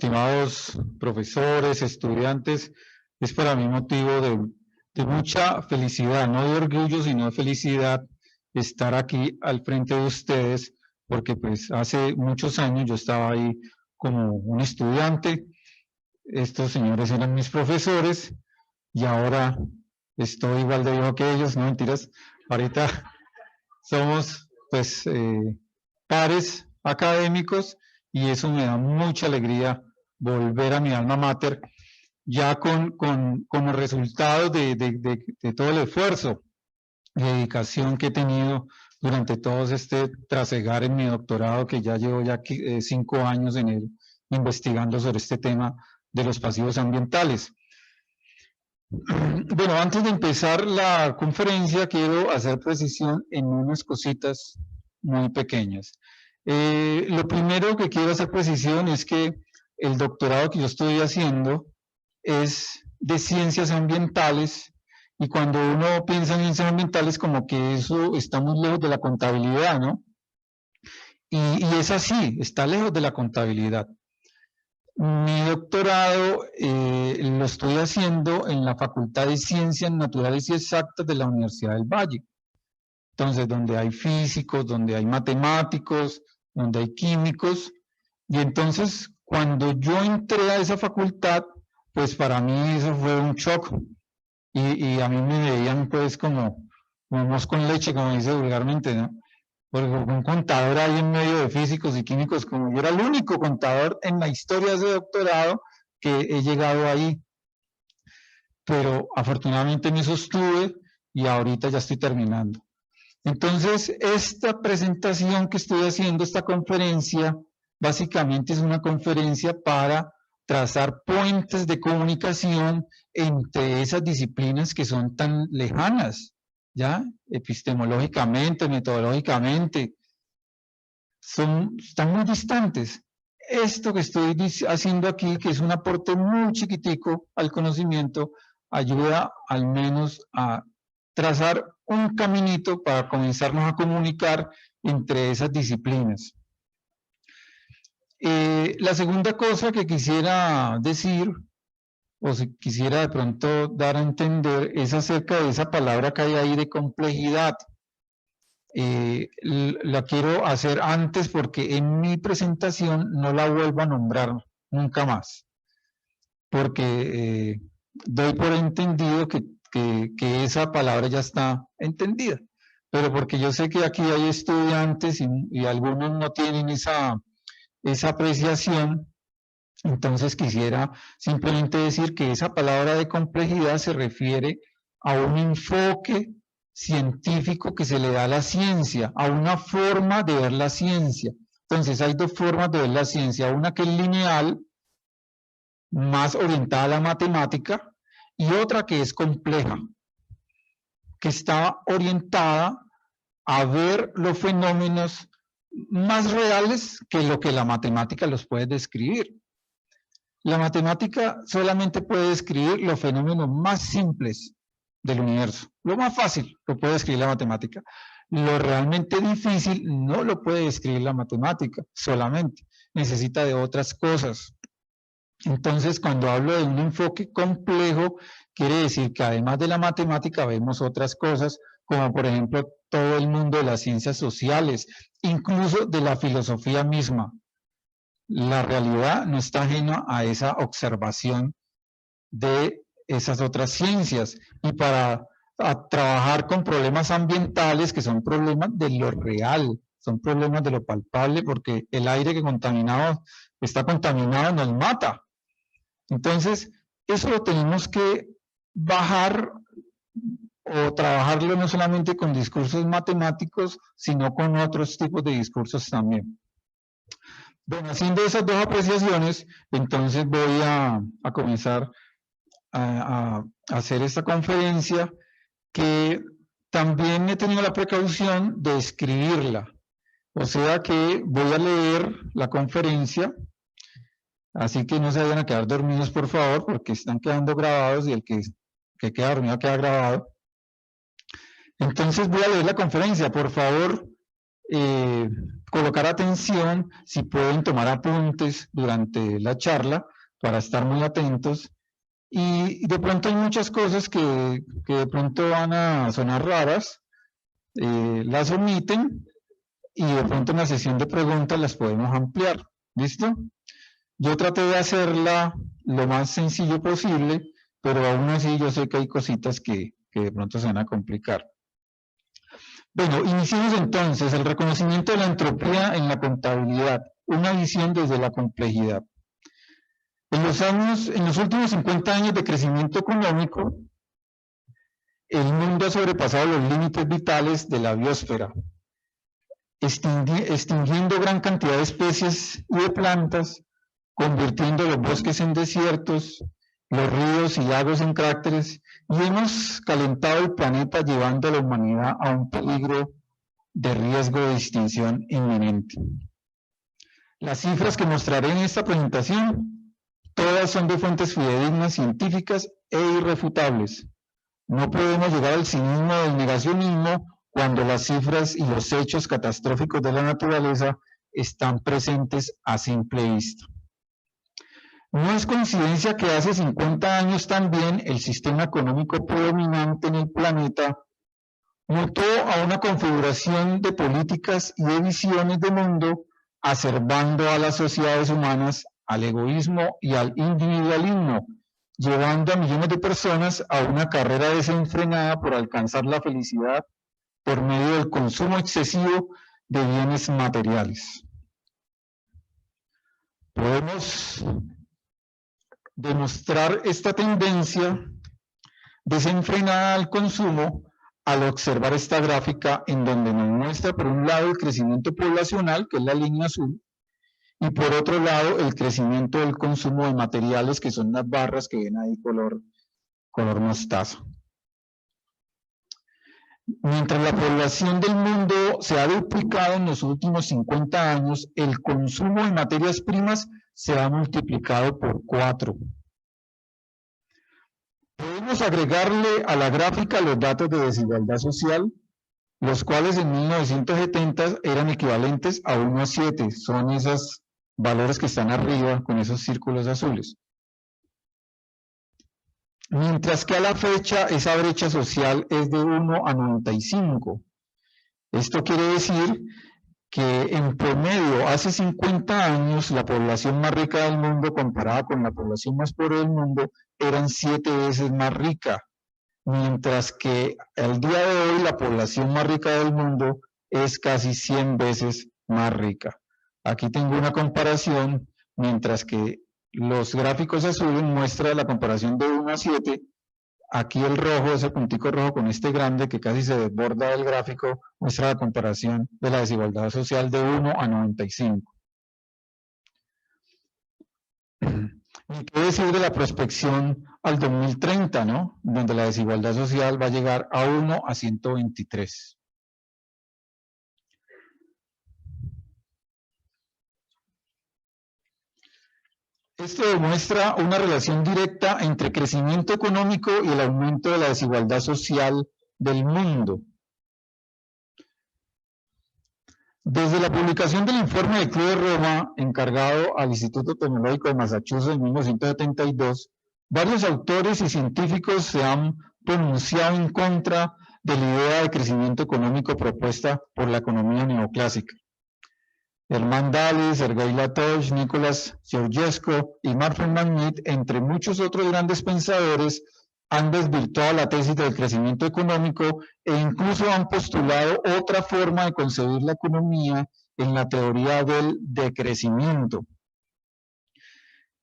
estimados profesores, estudiantes, es para mí motivo de mucha felicidad, no de orgullo, sino de felicidad estar aquí al frente de ustedes, porque pues hace muchos años yo estaba ahí como un estudiante, estos señores eran mis profesores y ahora estoy igual de viejo que ellos, no mentiras, ahorita somos pues pares académicos y eso me da mucha alegría volver a mi alma mater ya como resultado de todo el esfuerzo y dedicación que he tenido durante todo este trasegar en mi doctorado, que ya llevo ya 5 años en él, investigando sobre este tema de los pasivos ambientales. Bueno, antes de empezar la conferencia, quiero hacer precisión en unas cositas muy pequeñas. Lo primero que quiero hacer precisión es que el doctorado que yo estoy haciendo es de ciencias ambientales, y cuando uno piensa en ciencias ambientales como que eso está muy lejos de la contabilidad, ¿no? Y es así, está lejos de la contabilidad. Mi doctorado lo estoy haciendo en la Facultad de Ciencias Naturales y Exactas de la Universidad del Valle. Entonces, donde hay físicos, donde hay matemáticos, donde hay químicos. Y entonces, cuando yo entré a esa facultad, pues para mí eso fue un shock. Y a mí me veían pues como mosco con leche, como dice vulgarmente, ¿no? Porque un contador ahí en medio de físicos y químicos, como yo era el único contador en la historia de ese doctorado que he llegado ahí. Pero afortunadamente me sostuve y ahorita ya estoy terminando. Entonces, esta presentación que estoy haciendo, esta conferencia, básicamente es una conferencia para trazar puentes de comunicación entre esas disciplinas que son tan lejanas, ¿ya? Epistemológicamente, metodológicamente, están muy distantes. Esto que estoy haciendo aquí, que es un aporte muy chiquitico al conocimiento, ayuda al menos a trazar un caminito para comenzarnos a comunicar entre esas disciplinas. La segunda cosa que quisiera decir, o si quisiera de pronto dar a entender, es acerca de esa palabra que hay ahí de complejidad. La quiero hacer antes porque en mi presentación no la vuelvo a nombrar nunca más, porque doy por entendido que esa palabra ya está entendida, pero porque yo sé que aquí hay estudiantes y algunos no tienen esa apreciación, entonces quisiera simplemente decir que esa palabra de complejidad se refiere a un enfoque científico que se le da a la ciencia, a una forma de ver la ciencia. Entonces hay dos formas de ver la ciencia, una que es lineal, más orientada a la matemática, y otra que es compleja, que está orientada a ver los fenómenos más reales que lo que la matemática los puede describir. La matemática solamente puede describir los fenómenos más simples del universo. Lo más fácil lo puede describir la matemática. Lo realmente difícil no lo puede describir la matemática solamente. Necesita de otras cosas. Entonces, cuando hablo de un enfoque complejo, quiere decir que además de la matemática vemos otras cosas, como por ejemplo todo el mundo de las ciencias sociales, incluso de la filosofía misma. La realidad no está ajena a esa observación de esas otras ciencias. Y para trabajar con problemas ambientales, que son problemas de lo real, son problemas de lo palpable, porque el aire que está contaminado nos mata. Entonces, eso lo tenemos que bajar o trabajarlo no solamente con discursos matemáticos, sino con otros tipos de discursos también. Bueno, haciendo esas dos apreciaciones, entonces voy a comenzar a hacer esta conferencia, que también he tenido la precaución de escribirla. O sea que voy a leer la conferencia, así que no se vayan a quedar dormidos, por favor, porque están quedando grabados y el que queda dormido queda grabado. Entonces voy a leer la conferencia, por favor. colocar atención, si pueden tomar apuntes durante la charla para estar muy atentos. Y de pronto hay muchas cosas que de pronto van a sonar raras, las omiten y de pronto en la sesión de preguntas las podemos ampliar. ¿Listo? Yo traté de hacerla lo más sencillo posible, pero aún así yo sé que hay cositas que de pronto se van a complicar. Bueno, iniciemos entonces el reconocimiento de la entropía en la contabilidad, una visión desde la complejidad. En los últimos 50 años de crecimiento económico, el mundo ha sobrepasado los límites vitales de la biosfera, extinguiendo gran cantidad de especies y de plantas, convirtiendo los bosques en desiertos, los ríos y lagos en cráteres, y hemos calentado el planeta llevando a la humanidad a un peligro de riesgo de extinción inminente. Las cifras que mostraré en esta presentación, todas son de fuentes fidedignas, científicas e irrefutables. No podemos llegar al cinismo del negacionismo cuando las cifras y los hechos catastróficos de la naturaleza están presentes a simple vista. No es coincidencia que hace 50 años también el sistema económico predominante en el planeta mutó a una configuración de políticas y de visiones de mundo, acervando a las sociedades humanas al egoísmo y al individualismo, llevando a millones de personas a una carrera desenfrenada por alcanzar la felicidad por medio del consumo excesivo de bienes materiales. Podemos demostrar esta tendencia desenfrenada al consumo al observar esta gráfica en donde nos muestra por un lado el crecimiento poblacional, que es la línea azul, y por otro lado el crecimiento del consumo de materiales, que son las barras que ven ahí color mostaza. Mientras la población del mundo se ha duplicado en los últimos 50 años, el consumo de materias primas se ha multiplicado por 4. Podemos agregarle a la gráfica los datos de desigualdad social, los cuales en 1970 eran equivalentes a 1 a 7, son esos valores que están arriba con esos círculos azules. Mientras que a la fecha esa brecha social es de 1 a 95. Esto quiere decir que en promedio hace 50 años la población más rica del mundo comparada con la población más pobre del mundo eran 7 veces más rica, mientras que al día de hoy la población más rica del mundo es casi 100 veces más rica. Aquí tengo una comparación, mientras que los gráficos azules muestran la comparación de 1 a 7, aquí el rojo, ese puntico rojo con este grande que casi se desborda del gráfico, muestra la comparación de la desigualdad social de 1 a 95. ¿Y qué decir de la prospección al 2030, ¿no? Donde la desigualdad social va a llegar a 1 a 123. Esto demuestra una relación directa entre crecimiento económico y el aumento de la desigualdad social del mundo. Desde la publicación del informe del Club de Roma, encargado al Instituto Tecnológico de Massachusetts en 1972, varios autores y científicos se han pronunciado en contra de la idea de crecimiento económico propuesta por la economía neoclásica. Hermann Daly, Sergei Latouche, Nicholas Georgescu y Manfred Magnet, entre muchos otros grandes pensadores, han desvirtuado la tesis del crecimiento económico e incluso han postulado otra forma de concebir la economía en la teoría del decrecimiento.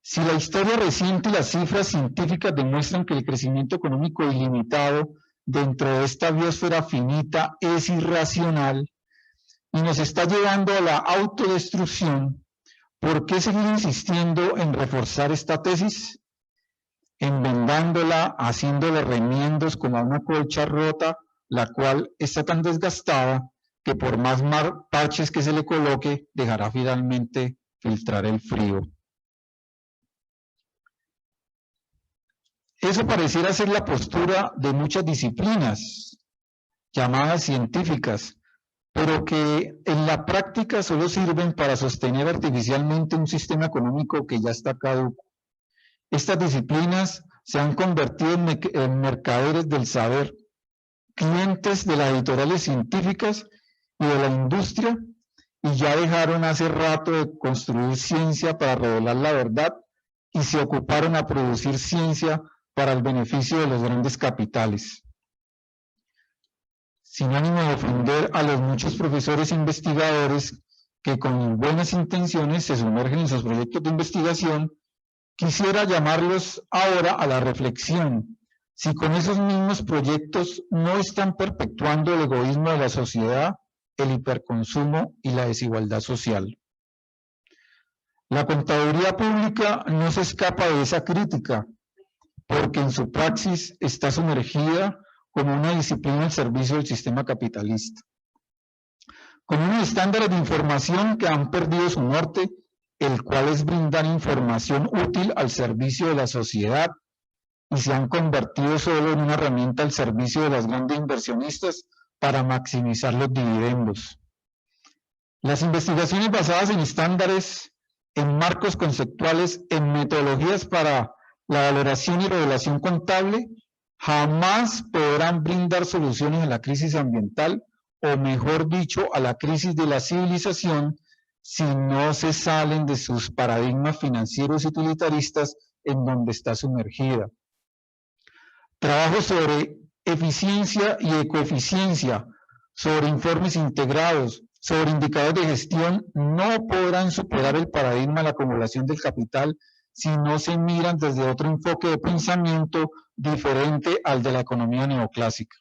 Si la historia reciente y las cifras científicas demuestran que el crecimiento económico ilimitado dentro de esta biosfera finita es irracional, y nos está llevando a la autodestrucción, ¿por qué seguir insistiendo en reforzar esta tesis? Enmendándola, haciéndole remiendos como a una colcha rota, la cual está tan desgastada que por más parches que se le coloque, dejará finalmente filtrar el frío. Eso pareciera ser la postura de muchas disciplinas, llamadas científicas, pero que en la práctica solo sirven para sostener artificialmente un sistema económico que ya está caduco. Estas disciplinas se han convertido en mercaderes del saber, clientes de las editoriales científicas y de la industria, y ya dejaron hace rato de construir ciencia para revelar la verdad y se ocuparon a producir ciencia para el beneficio de los grandes capitales. Sin ánimo de ofender a los muchos profesores e investigadores que con buenas intenciones se sumergen en sus proyectos de investigación, quisiera llamarlos ahora a la reflexión, si con esos mismos proyectos no están perpetuando el egoísmo de la sociedad, el hiperconsumo y la desigualdad social. La contaduría pública no se escapa de esa crítica, porque en su praxis está sumergida como una disciplina al servicio del sistema capitalista. Con unos estándares de información que han perdido su norte, el cual es brindar información útil al servicio de la sociedad, y se han convertido solo en una herramienta al servicio de los grandes inversionistas para maximizar los dividendos. Las investigaciones basadas en estándares, en marcos conceptuales, en metodologías para la valoración y revelación contable, jamás podrán brindar soluciones a la crisis ambiental, o mejor dicho, a la crisis de la civilización, si no se salen de sus paradigmas financieros y utilitaristas en donde está sumergida. Trabajos sobre eficiencia y ecoeficiencia, sobre informes integrados, sobre indicadores de gestión, no podrán superar el paradigma de la acumulación del capital si no se miran desde otro enfoque de pensamiento diferente al de la economía neoclásica.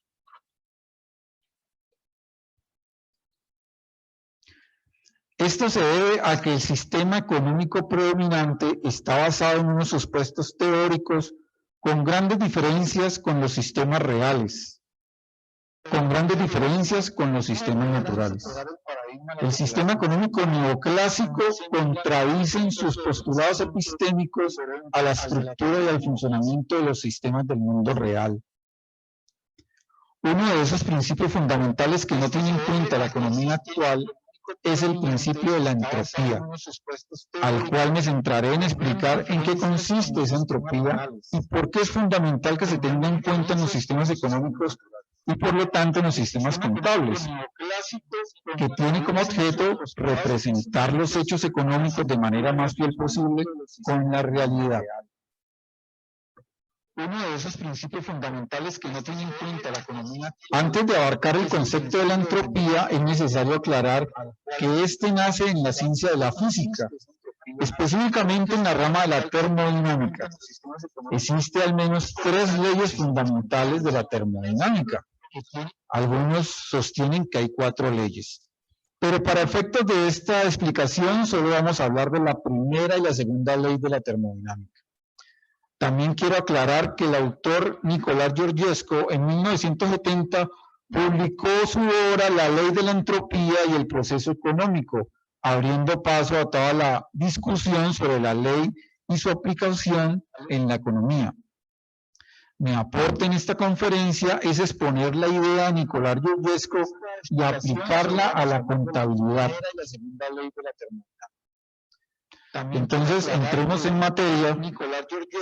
Esto se debe a que el sistema económico predominante está basado en unos supuestos teóricos con grandes diferencias con los sistemas reales, con grandes diferencias con los sistemas naturales. El sistema económico neoclásico contradice en sus postulados epistémicos a la estructura y al funcionamiento de los sistemas del mundo real. Uno de esos principios fundamentales que no tiene en cuenta la economía actual es el principio de la entropía, al cual me centraré en explicar en qué consiste esa entropía y por qué es fundamental que se tenga en cuenta en los sistemas económicos y por lo tanto en los sistemas contables, que tiene como objeto representar los hechos económicos de manera más fiel posible con la realidad. Uno de esos principios fundamentales que no tiene en cuenta la economía. Antes de abarcar el concepto de la entropía, es necesario aclarar que este nace en la ciencia de la física, específicamente en la rama de la termodinámica. Existe al menos 3 leyes fundamentales de la termodinámica. Algunos sostienen que hay 4 leyes. Pero para efectos de esta explicación, solo vamos a hablar de la primera y la segunda ley de la termodinámica. También quiero aclarar que el autor Nicolás Georgescu en 1970 publicó su obra La ley de la entropía y el proceso económico, abriendo paso a toda la discusión sobre la ley y su aplicación en la economía. Mi aporte en esta conferencia es exponer la idea de Nicolás Georgescu y aplicarla a la contabilidad. Entonces, entremos en materia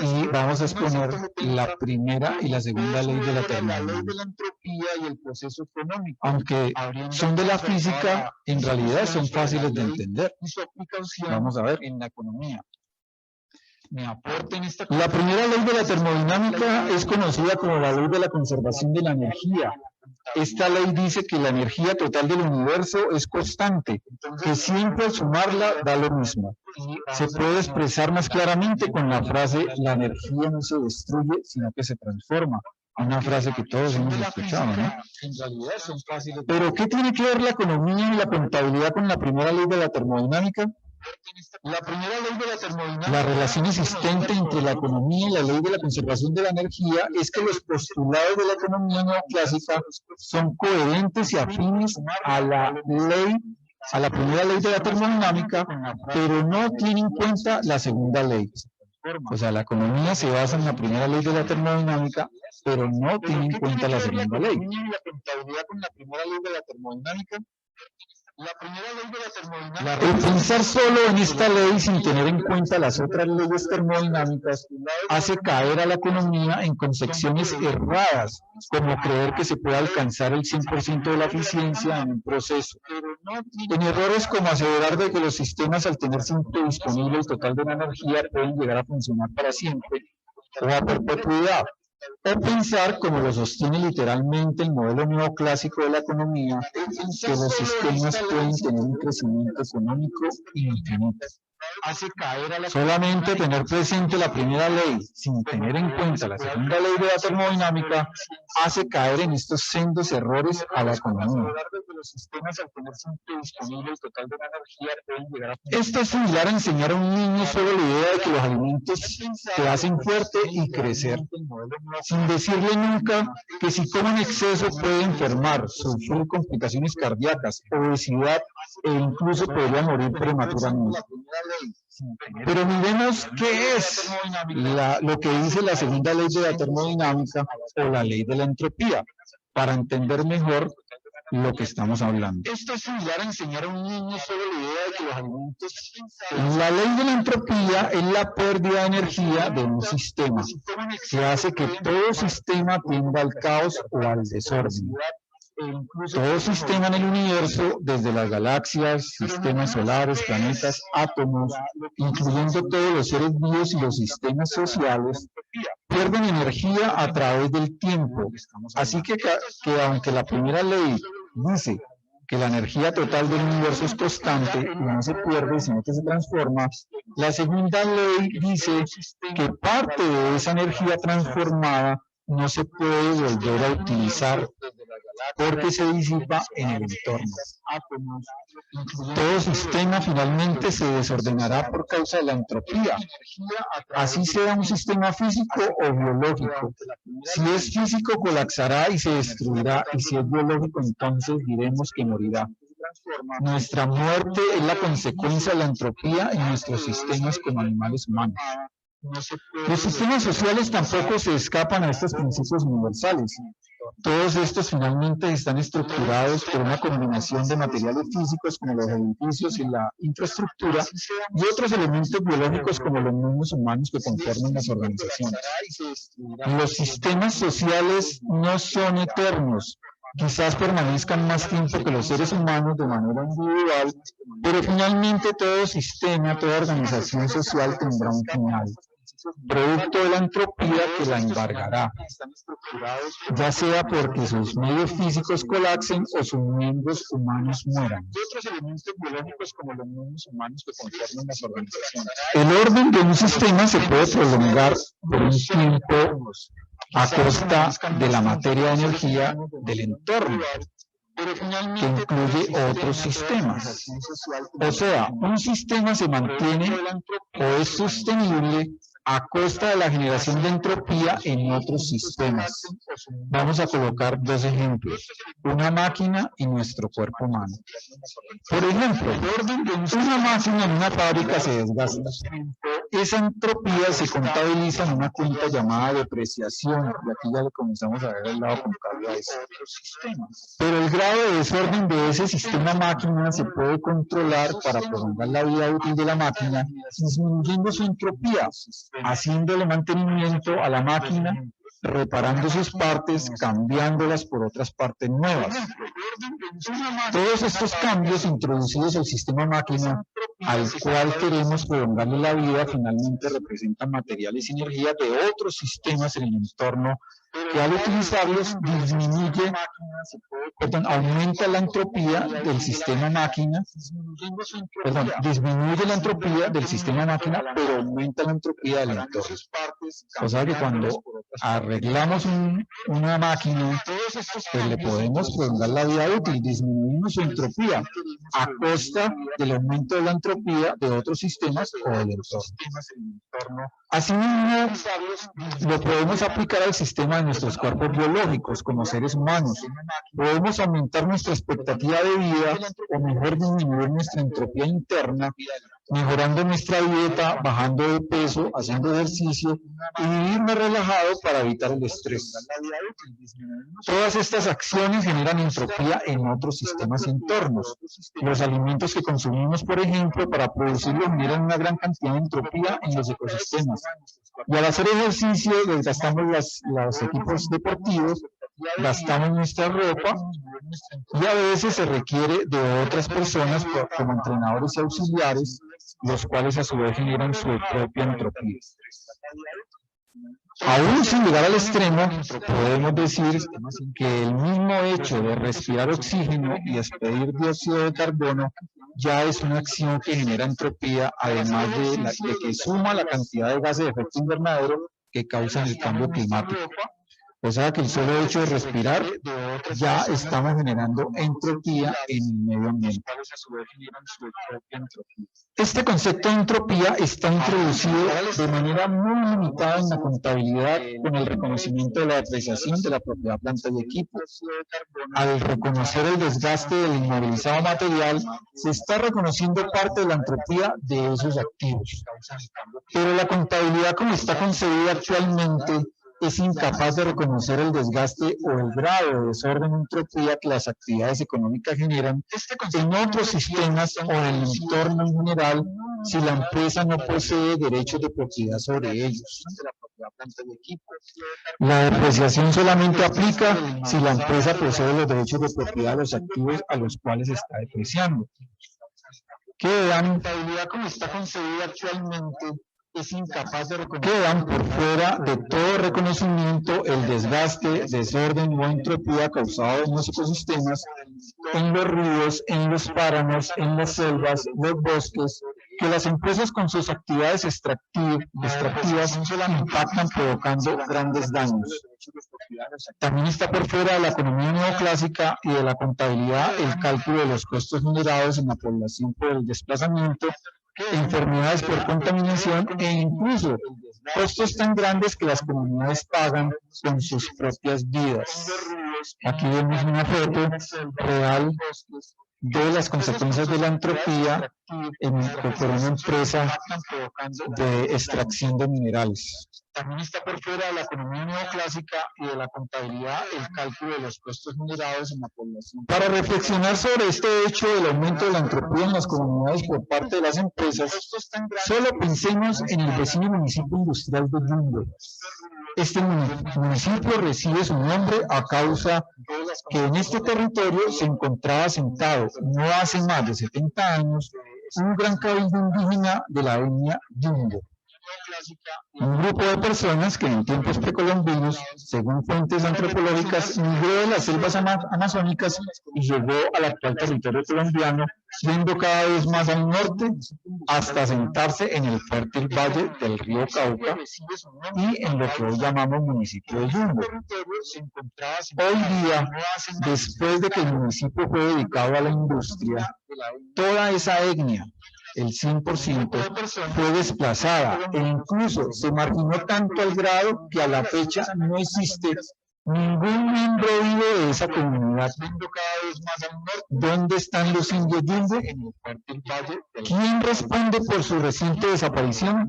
y vamos a exponer la primera y la segunda ley de la termodinámica. Aunque son de la física, en realidad son fáciles de entender. Vamos a ver en la economía. La primera ley de la termodinámica es conocida como la ley de la conservación de la energía. Esta ley dice que la energía total del universo es constante, que siempre al sumarla da lo mismo. Se puede expresar más claramente con la frase la energía no se destruye, sino que se transforma. Una frase que todos hemos escuchado, ¿no? Pero ¿qué tiene que ver la economía y la contabilidad con la primera ley de la termodinámica? La relación existente entre la economía y la ley de la conservación de la energía es que los postulados de la economía neoclásica son coherentes y afines a la primera ley de la termodinámica, pero no tienen en cuenta la segunda ley. O sea, la economía se basa en la primera ley de la termodinámica, pero no tiene en cuenta la segunda ley. El pensar solo en esta ley sin tener en cuenta las otras leyes termodinámicas hace caer a la economía en concepciones erradas, como creer que se puede alcanzar el 100% de la eficiencia en un proceso. En errores como asegurar de que los sistemas, al tener siempre disponible el total de la energía, pueden llegar a funcionar para siempre o a perpetuidad. O pensar, como lo sostiene literalmente el modelo neoclásico de la economía, que los sistemas pueden tener un crecimiento económico infinito. Solamente tener presente la primera ley sin tener en cuenta la segunda ley de la termodinámica hace caer en estos sendos errores a la economía. Esto es similar a enseñar a un niño solo la idea de que los alimentos te hacen fuerte y crecer, sin decirle nunca que si come en exceso puede enfermar, sufrir complicaciones cardíacas, obesidad e incluso podría morir prematuramente. Pero miremos qué es lo que dice la segunda ley de la termodinámica o la ley de la entropía, para entender mejor lo que estamos hablando. Esto es similar a enseñar a un niño solo la idea de que los alimentos... La ley de la entropía es la pérdida de energía de un sistema, que hace que todo sistema tienda al caos o al desorden. Todo sistema en el universo, desde las galaxias, sistemas solares, planetas, átomos, incluyendo todos los seres vivos y los sistemas sociales, pierden energía a través del tiempo. Así que aunque la primera ley dice que la energía total del universo es constante y no se pierde, sino que se transforma, la segunda ley dice que parte de esa energía transformada no se puede volver a utilizar porque se disipa en el entorno. Todo sistema finalmente se desordenará por causa de la entropía, así sea un sistema físico o biológico. Si es físico, colapsará y se destruirá, y si es biológico, entonces diremos que morirá. Nuestra muerte es la consecuencia de la entropía en nuestros sistemas como animales humanos. Los sistemas sociales tampoco se escapan a estos principios universales. Todos estos finalmente están estructurados por una combinación de materiales físicos como los edificios y la infraestructura y otros elementos biológicos como los mismos humanos que conforman las organizaciones. Los sistemas sociales no son eternos. Quizás permanezcan más tiempo que los seres humanos de manera individual, pero finalmente todo sistema, toda organización social tendrá un final, producto de la entropía que la embargará, ya sea porque sus medios físicos colapsen o sus miembros humanos mueran. El orden de un sistema se puede prolongar por un tiempo a costa de la materia de energía del entorno, que incluye otros sistemas. O sea, un sistema se mantiene o es sostenible a costa de la generación de entropía en otros sistemas. Vamos a colocar dos ejemplos, una máquina y nuestro cuerpo humano. Por ejemplo, una máquina en una fábrica se desgasta. Esa entropía se contabiliza en una cuenta llamada depreciación, y aquí ya le comenzamos a ver el lado contable a eso. Pero el grado de desorden de ese sistema máquina se puede controlar para prolongar la vida útil de la máquina, disminuyendo su entropía, haciéndole mantenimiento a la máquina, reparando sus partes, cambiándolas por otras partes nuevas. Todos estos cambios introducidos al sistema máquina, al cual queremos prolongarle la vida, finalmente representan materiales y energía de otros sistemas en el entorno que al utilizarlos aumenta la entropía del sistema máquina, disminuye la entropía del sistema máquina, pero aumenta la entropía del entorno. O sea que cuando arreglamos una máquina, pues le podemos prolongar la vida útil, disminuimos su entropía a costa del aumento de la entropía de otros sistemas o del entorno. Asimismo, lo podemos aplicar al sistema de nuestros cuerpos biológicos como seres humanos. Podemos aumentar nuestra expectativa de vida o mejor disminuir nuestra entropía interna mejorando nuestra dieta, bajando de peso, haciendo ejercicio y vivir más relajado para evitar el estrés. Todas estas acciones generan entropía en otros sistemas y entornos. Los alimentos que consumimos, por ejemplo, para producirlos generan una gran cantidad de entropía en los ecosistemas. Y al hacer ejercicio, desgastamos los equipos deportivos, gastamos nuestra ropa y a veces se requiere de otras personas como entrenadores y auxiliares, los cuales a su vez generan su propia entropía. Aún sin llegar al extremo, podemos decir que el mismo hecho de respirar oxígeno y expedir dióxido de carbono ya es una acción que genera entropía, además de que suma la cantidad de gases de efecto invernadero que causan el cambio climático. O sea que el solo hecho de respirar ya estamos generando entropía en el medio ambiente. Este concepto de entropía está introducido de manera muy limitada en la contabilidad con el reconocimiento de la depreciación de la propiedad, planta y equipo. Al reconocer el desgaste del inmovilizado material, se está reconociendo parte de la entropía de esos activos. Pero la contabilidad como está concebida actualmente es incapaz de reconocer el desgaste o el grado de desorden o entropía que las actividades económicas generan en otros sistemas o en el entorno en general si la empresa no posee derechos de propiedad sobre ellos. La depreciación solamente aplica si la empresa posee los derechos de propiedad de los activos a los cuales está depreciando. Quedan por fuera de todo reconocimiento el desgaste, desorden o entropía causado en los ecosistemas, en los ríos, en los páramos, en las selvas, los bosques, que las empresas con sus actividades extractivas impactan provocando grandes daños. También está por fuera de la economía neoclásica y de la contabilidad el cálculo de los costos generados en la población por el desplazamiento, enfermedades por contaminación e incluso costos tan grandes que las comunidades pagan con sus propias vidas. Aquí vemos una foto real de las consecuencias de la entropía por una empresa de extracción de minerales. También está por fuera de la economía neoclásica y de la contabilidad el cálculo de los costos generados en la población. Para reflexionar sobre este hecho del aumento de la entropía en las comunidades por parte de las empresas, solo pensemos en el vecino municipio industrial de Yumbo. Este municipio recibe su nombre a causa que en este territorio se encontraba sentado, no hace más de 70 años, un gran cabildo indígena de la etnia Yumbo. Un grupo de personas que en tiempos precolombinos, según fuentes antropológicas, migró de las selvas amazónicas y llegó al actual territorio colombiano, yendo cada vez más al norte hasta asentarse en el fértil valle del río Cauca y en lo que hoy llamamos municipio de Yumbo. Hoy día, después de que el municipio fue dedicado a la industria, toda esa etnia, el 100%, fue desplazada e incluso se marginó tanto al grado que a la fecha no existe ningún miembro vivo de esa comunidad. ¿Dónde están los indios Yumbo? ¿Quién responde por su reciente desaparición?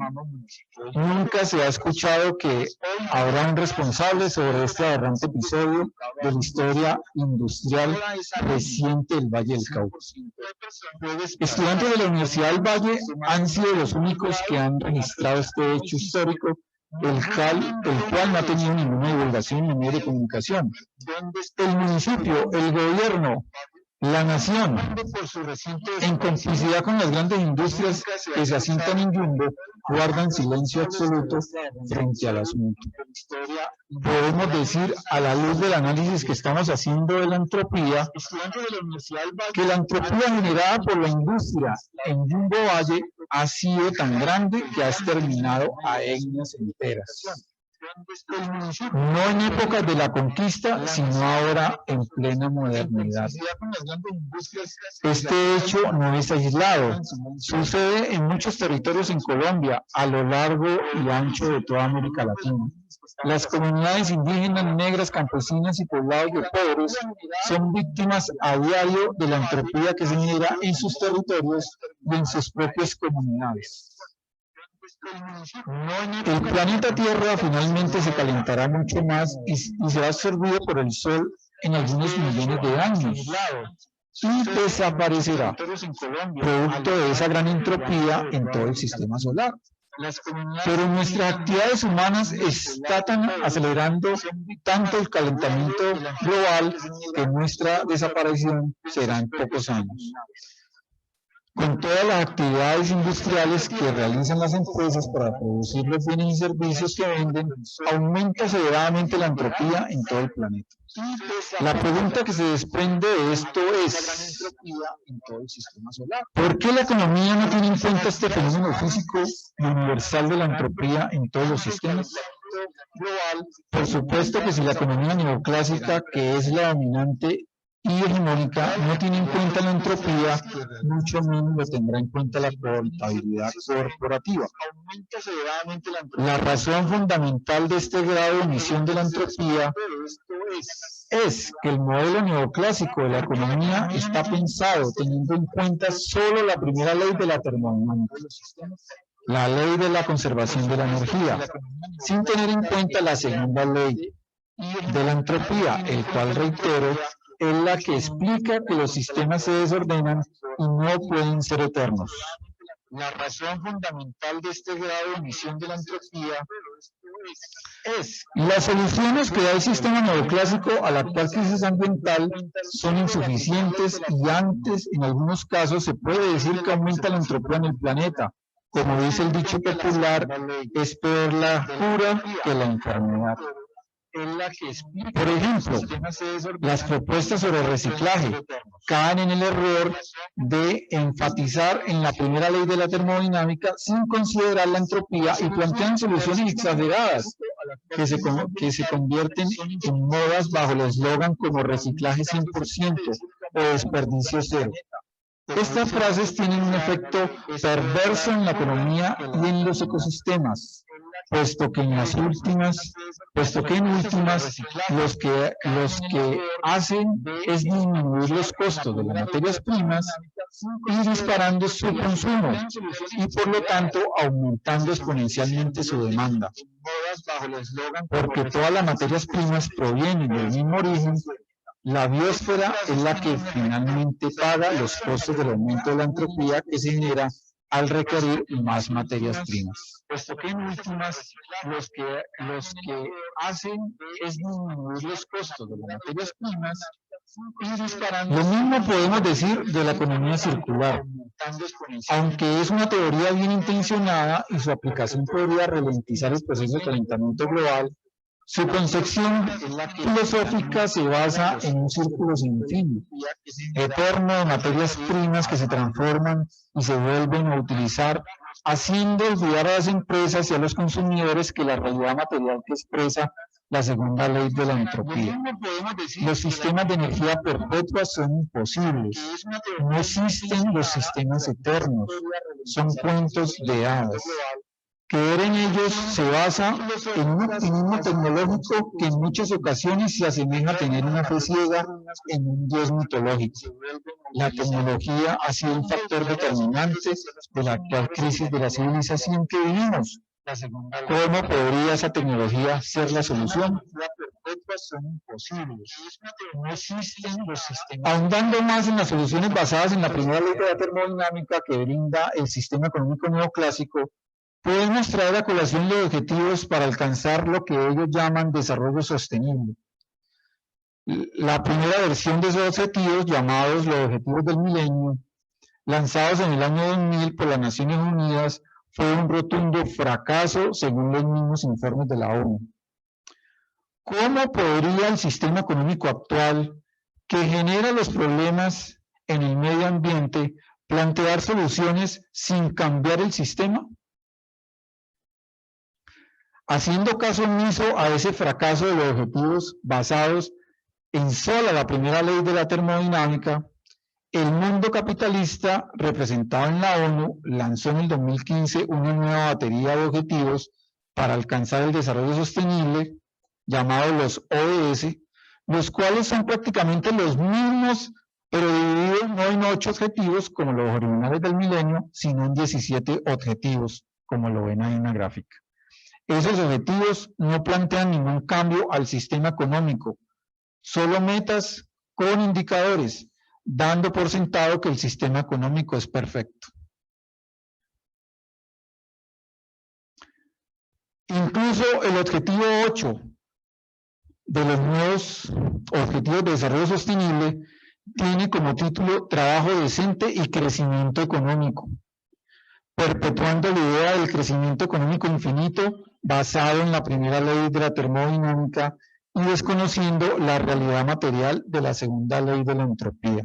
Nunca se ha escuchado que habrá un responsable sobre este aberrante episodio de la historia industrial reciente del Valle del Cauca. Estudiantes de la Universidad del Valle han sido los únicos que han registrado este hecho histórico, el cual no ha tenido ninguna divulgación en medios de comunicación. El municipio, el gobierno, la nación, en complicidad con las grandes industrias que se asientan en Yumbo, guardan silencio absoluto frente al asunto. Podemos decir, a la luz del análisis que estamos haciendo de la entropía, que la entropía generada por la industria en Yumbo Valle ha sido tan grande que ha exterminado a etnias enteras. No en épocas de la conquista, sino ahora en plena modernidad. Este hecho no es aislado. Sucede en muchos territorios en Colombia, a lo largo y ancho de toda América Latina. Las comunidades indígenas, negras, campesinas y poblados de pobres son víctimas a diario de la entropía que se genera en sus territorios y en sus propias comunidades. El planeta Tierra finalmente se calentará mucho más y será absorbido por el Sol en algunos millones de años y desaparecerá, producto de esa gran entropía en todo el sistema solar. Pero nuestras actividades humanas están acelerando tanto el calentamiento global que nuestra desaparición será en pocos años. Con todas las actividades industriales que realizan las empresas para producir los bienes y servicios que venden, aumenta aceleradamente la entropía en todo el planeta. La pregunta que se desprende de esto es, ¿por qué la economía no tiene en cuenta este fenómeno físico y universal de la entropía en todos los sistemas? Por supuesto que si la economía neoclásica, que es la dominante y hegemónica, no tiene en cuenta la entropía, mucho menos lo tendrá en cuenta la contabilidad corporativa. La razón fundamental de este grado de emisión de la entropía es que el modelo neoclásico de la economía está pensado teniendo en cuenta solo la primera ley de la termodinámica, la ley de la conservación de la energía, sin tener en cuenta la segunda ley de la entropía, el cual, reitero, es la que explica que los sistemas se desordenan y no pueden ser eternos. La razón fundamental de este grado de emisión de la entropía es las soluciones que da el sistema neoclásico a la actual crisis ambiental son insuficientes y antes, en algunos casos, se puede decir que aumenta la entropía en el planeta. Como dice el dicho popular, es peor la cura que la enfermedad. Por ejemplo, las propuestas sobre reciclaje caen en el error de enfatizar en la primera ley de la termodinámica sin considerar la entropía y plantean soluciones exageradas que se convierten en modas bajo el eslogan como reciclaje 100% o desperdicio cero. Estas frases tienen un efecto perverso en la economía y en los ecosistemas, puesto que en últimas los que hacen es disminuir los costos de las materias primas y disparando su consumo y por lo tanto aumentando exponencialmente su demanda. Porque todas las materias primas provienen del mismo origen, la biosfera es la que finalmente paga los costos del aumento de la entropía que se genera al requerir más materias primas. Puesto que en últimas los que hacen es disminuir los costos de las materias primas y disparando. Lo mismo podemos decir de la economía circular, aunque es una teoría bien intencionada y su aplicación podría ralentizar el proceso de calentamiento global. Su concepción filosófica se basa en un círculo sin fin, eterno de materias primas que se transforman y se vuelven a utilizar, haciendo olvidar a las empresas y a los consumidores que la realidad material que expresa la segunda ley de la entropía. Los sistemas de energía perpetua son imposibles. No existen los sistemas eternos. Son cuentos de hadas. Creer en ellos se basa en un optimismo tecnológico que en muchas ocasiones se asemeja a tener una fe ciega en un dios mitológico. La tecnología ha sido un factor determinante de la actual crisis de la civilización que vivimos. ¿Cómo podría esa tecnología ser la solución? Ahondando más en las soluciones basadas en la primera ley de la termodinámica que brinda el sistema económico neoclásico, podemos traer a colación los objetivos para alcanzar lo que ellos llaman desarrollo sostenible. La primera versión de esos objetivos, llamados los objetivos del milenio, lanzados en el año 2000 por las Naciones Unidas, fue un rotundo fracaso según los mismos informes de la ONU. ¿Cómo podría el sistema económico actual, que genera los problemas en el medio ambiente, plantear soluciones sin cambiar el sistema? Haciendo caso omiso a ese fracaso de los objetivos basados en sola la primera ley de la termodinámica, el mundo capitalista, representado en la ONU, lanzó en el 2015 una nueva batería de objetivos para alcanzar el desarrollo sostenible, llamados los ODS, los cuales son prácticamente los mismos, pero divididos no en 8 objetivos como los originales del milenio, sino en 17 objetivos, como lo ven ahí en la gráfica. Esos objetivos no plantean ningún cambio al sistema económico, solo metas con indicadores, dando por sentado que el sistema económico es perfecto. Incluso el objetivo 8 de los nuevos Objetivos de Desarrollo Sostenible tiene como título Trabajo decente y crecimiento económico, perpetuando la idea del crecimiento económico infinito basado en la primera ley de la termodinámica y desconociendo la realidad material de la segunda ley de la entropía.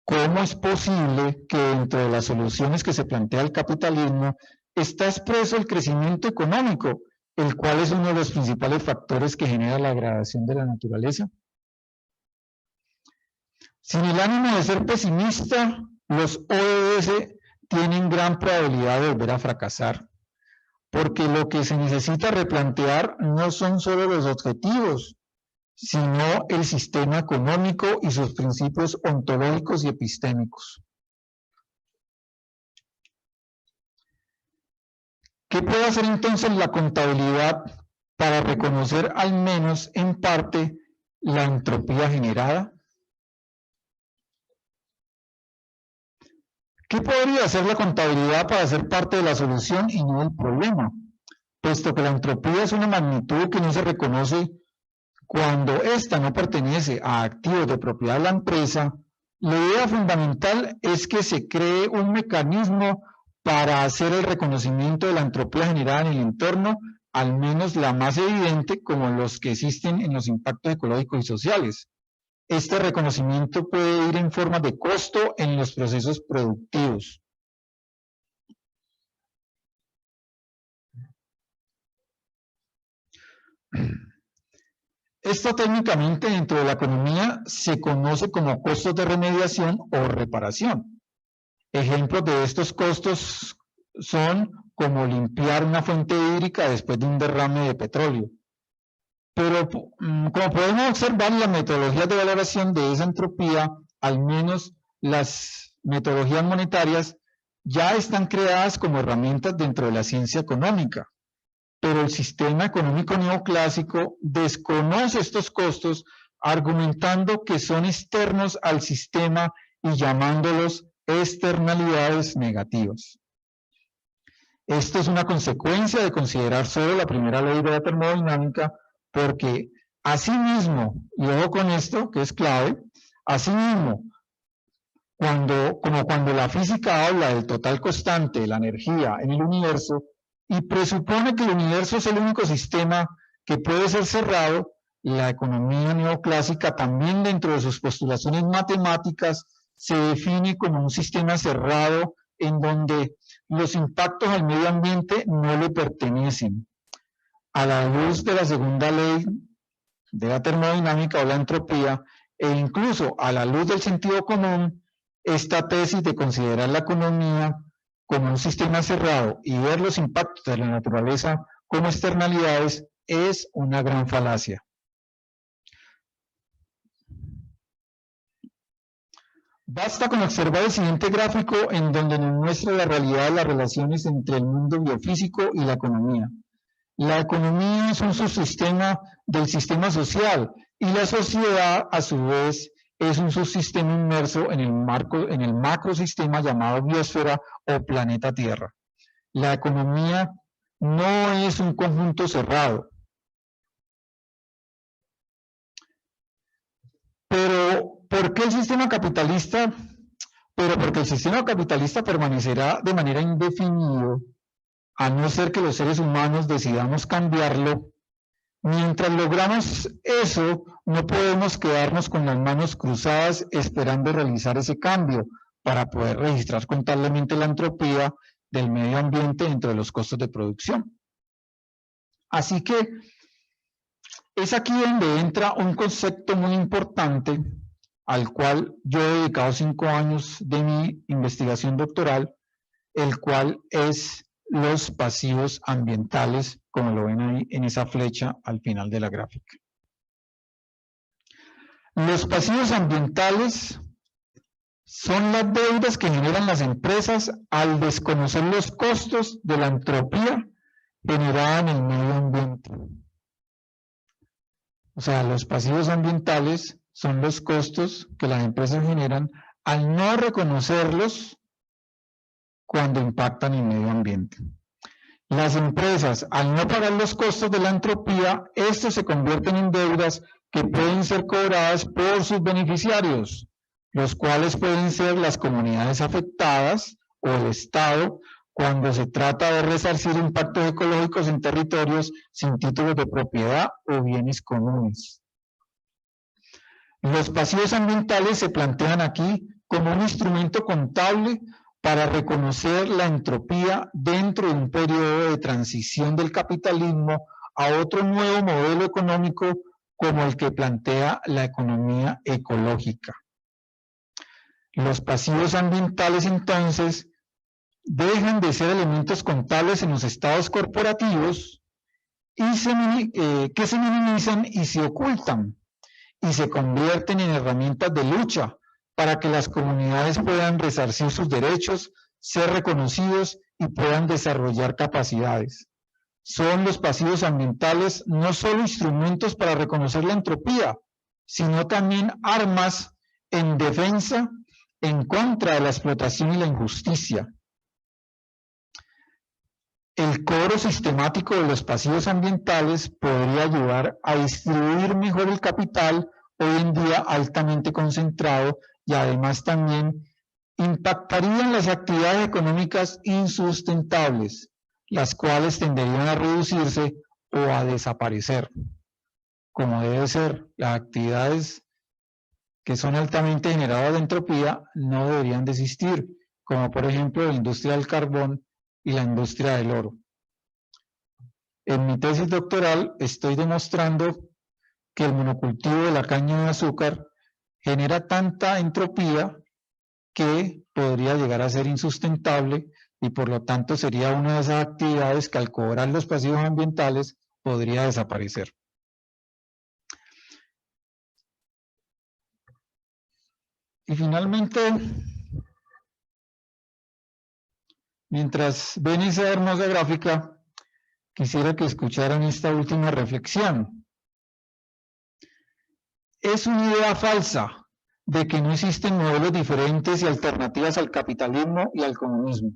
¿Cómo es posible que dentro de las soluciones que se plantea el capitalismo está expreso el crecimiento económico, el cual es uno de los principales factores que genera la degradación de la naturaleza? Sin el ánimo de ser pesimista, los ODS tienen gran probabilidad de volver a fracasar, porque lo que se necesita replantear no son solo los objetivos, sino el sistema económico y sus principios ontológicos y epistémicos. ¿Qué puede hacer entonces la contabilidad para reconocer al menos en parte la entropía generada? ¿Qué podría hacer la contabilidad para ser parte de la solución y no del problema? Puesto que la entropía es una magnitud que no se reconoce cuando ésta no pertenece a activos de propiedad de la empresa, la idea fundamental es que se cree un mecanismo para hacer el reconocimiento de la entropía generada en el entorno, al menos la más evidente, como los que existen en los impactos ecológicos y sociales. Este reconocimiento puede ir en forma de costo en los procesos productivos. Esto técnicamente dentro de la economía se conoce como costos de remediación o reparación. Ejemplos de estos costos son como limpiar una fuente hídrica después de un derrame de petróleo. Pero como podemos observar, las metodologías de valoración de esa entropía, al menos las metodologías monetarias, ya están creadas como herramientas dentro de la ciencia económica. Pero el sistema económico neoclásico desconoce estos costos, argumentando que son externos al sistema y llamándolos externalidades negativas. Esto es una consecuencia de considerar solo la primera ley de la termodinámica, porque asimismo, y ojo con esto que es clave, asimismo, como cuando la física habla del total constante de la energía en el universo y presupone que el universo es el único sistema que puede ser cerrado, la economía neoclásica también dentro de sus postulaciones matemáticas se define como un sistema cerrado en donde los impactos al medio ambiente no le pertenecen. A la luz de la segunda ley de la termodinámica o la entropía, e incluso a la luz del sentido común, esta tesis de considerar la economía como un sistema cerrado y ver los impactos de la naturaleza como externalidades es una gran falacia. Basta con observar el siguiente gráfico en donde nos muestra la realidad de las relaciones entre el mundo biofísico y la economía. La economía es un subsistema del sistema social y la sociedad, a su vez, es un subsistema inmerso en el macrosistema llamado biosfera o planeta Tierra. La economía no es un conjunto cerrado. Pero, ¿por qué el sistema capitalista? Pero porque el sistema capitalista permanecerá de manera indefinida, a no ser que los seres humanos decidamos cambiarlo. Mientras logramos eso, no podemos quedarnos con las manos cruzadas esperando realizar ese cambio para poder registrar contablemente la entropía del medio ambiente dentro de los costos de producción. Así que es aquí donde entra un concepto muy importante al cual yo he dedicado 5 años de mi investigación doctoral, el cual es los pasivos ambientales, como lo ven ahí en esa flecha al final de la gráfica. Los pasivos ambientales son las deudas que generan las empresas al desconocer los costos de la entropía generada en el medio ambiente. O sea, los pasivos ambientales son los costos que las empresas generan al no reconocerlos cuando impactan el medio ambiente. Las empresas, al no pagar los costos de la entropía, estos se convierten en deudas que pueden ser cobradas por sus beneficiarios, los cuales pueden ser las comunidades afectadas o el Estado, cuando se trata de resarcir impactos ecológicos en territorios sin títulos de propiedad o bienes comunes. Los pasivos ambientales se plantean aquí como un instrumento contable para reconocer la entropía dentro de un periodo de transición del capitalismo a otro nuevo modelo económico como el que plantea la economía ecológica. Los pasivos ambientales, entonces, dejan de ser elementos contables en los estados corporativos y que se minimizan y se ocultan y se convierten en herramientas de lucha para que las comunidades puedan resarcir sus derechos, ser reconocidos y puedan desarrollar capacidades. Son los pasivos ambientales no solo instrumentos para reconocer la entropía, sino también armas en defensa en contra de la explotación y la injusticia. El cobro sistemático de los pasivos ambientales podría ayudar a distribuir mejor el capital, hoy en día altamente concentrado, y además también impactarían las actividades económicas insustentables, las cuales tenderían a reducirse o a desaparecer. Como debe ser, las actividades que son altamente generadas de entropía no deberían de existir, como por ejemplo la industria del carbón y la industria del oro. En mi tesis doctoral estoy demostrando que el monocultivo de la caña de azúcar genera tanta entropía que podría llegar a ser insustentable y por lo tanto sería una de esas actividades que al cobrar los pasivos ambientales podría desaparecer. Y finalmente, mientras ven esa hermosa gráfica, quisiera que escucharan esta última reflexión. Es una idea falsa de que no existen modelos diferentes y alternativas al capitalismo y al comunismo.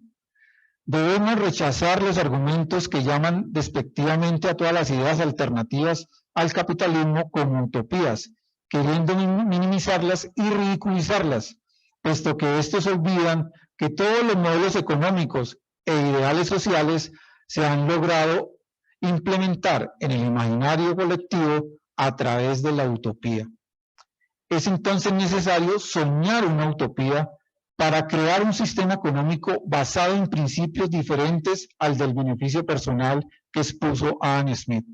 Debemos rechazar los argumentos que llaman despectivamente a todas las ideas alternativas al capitalismo como utopías, queriendo minimizarlas y ridiculizarlas, puesto que estos olvidan que todos los modelos económicos e ideales sociales se han logrado implementar en el imaginario colectivo a través de la utopía. Es entonces necesario soñar una utopía para crear un sistema económico basado en principios diferentes al del beneficio personal que expuso Adam Smith.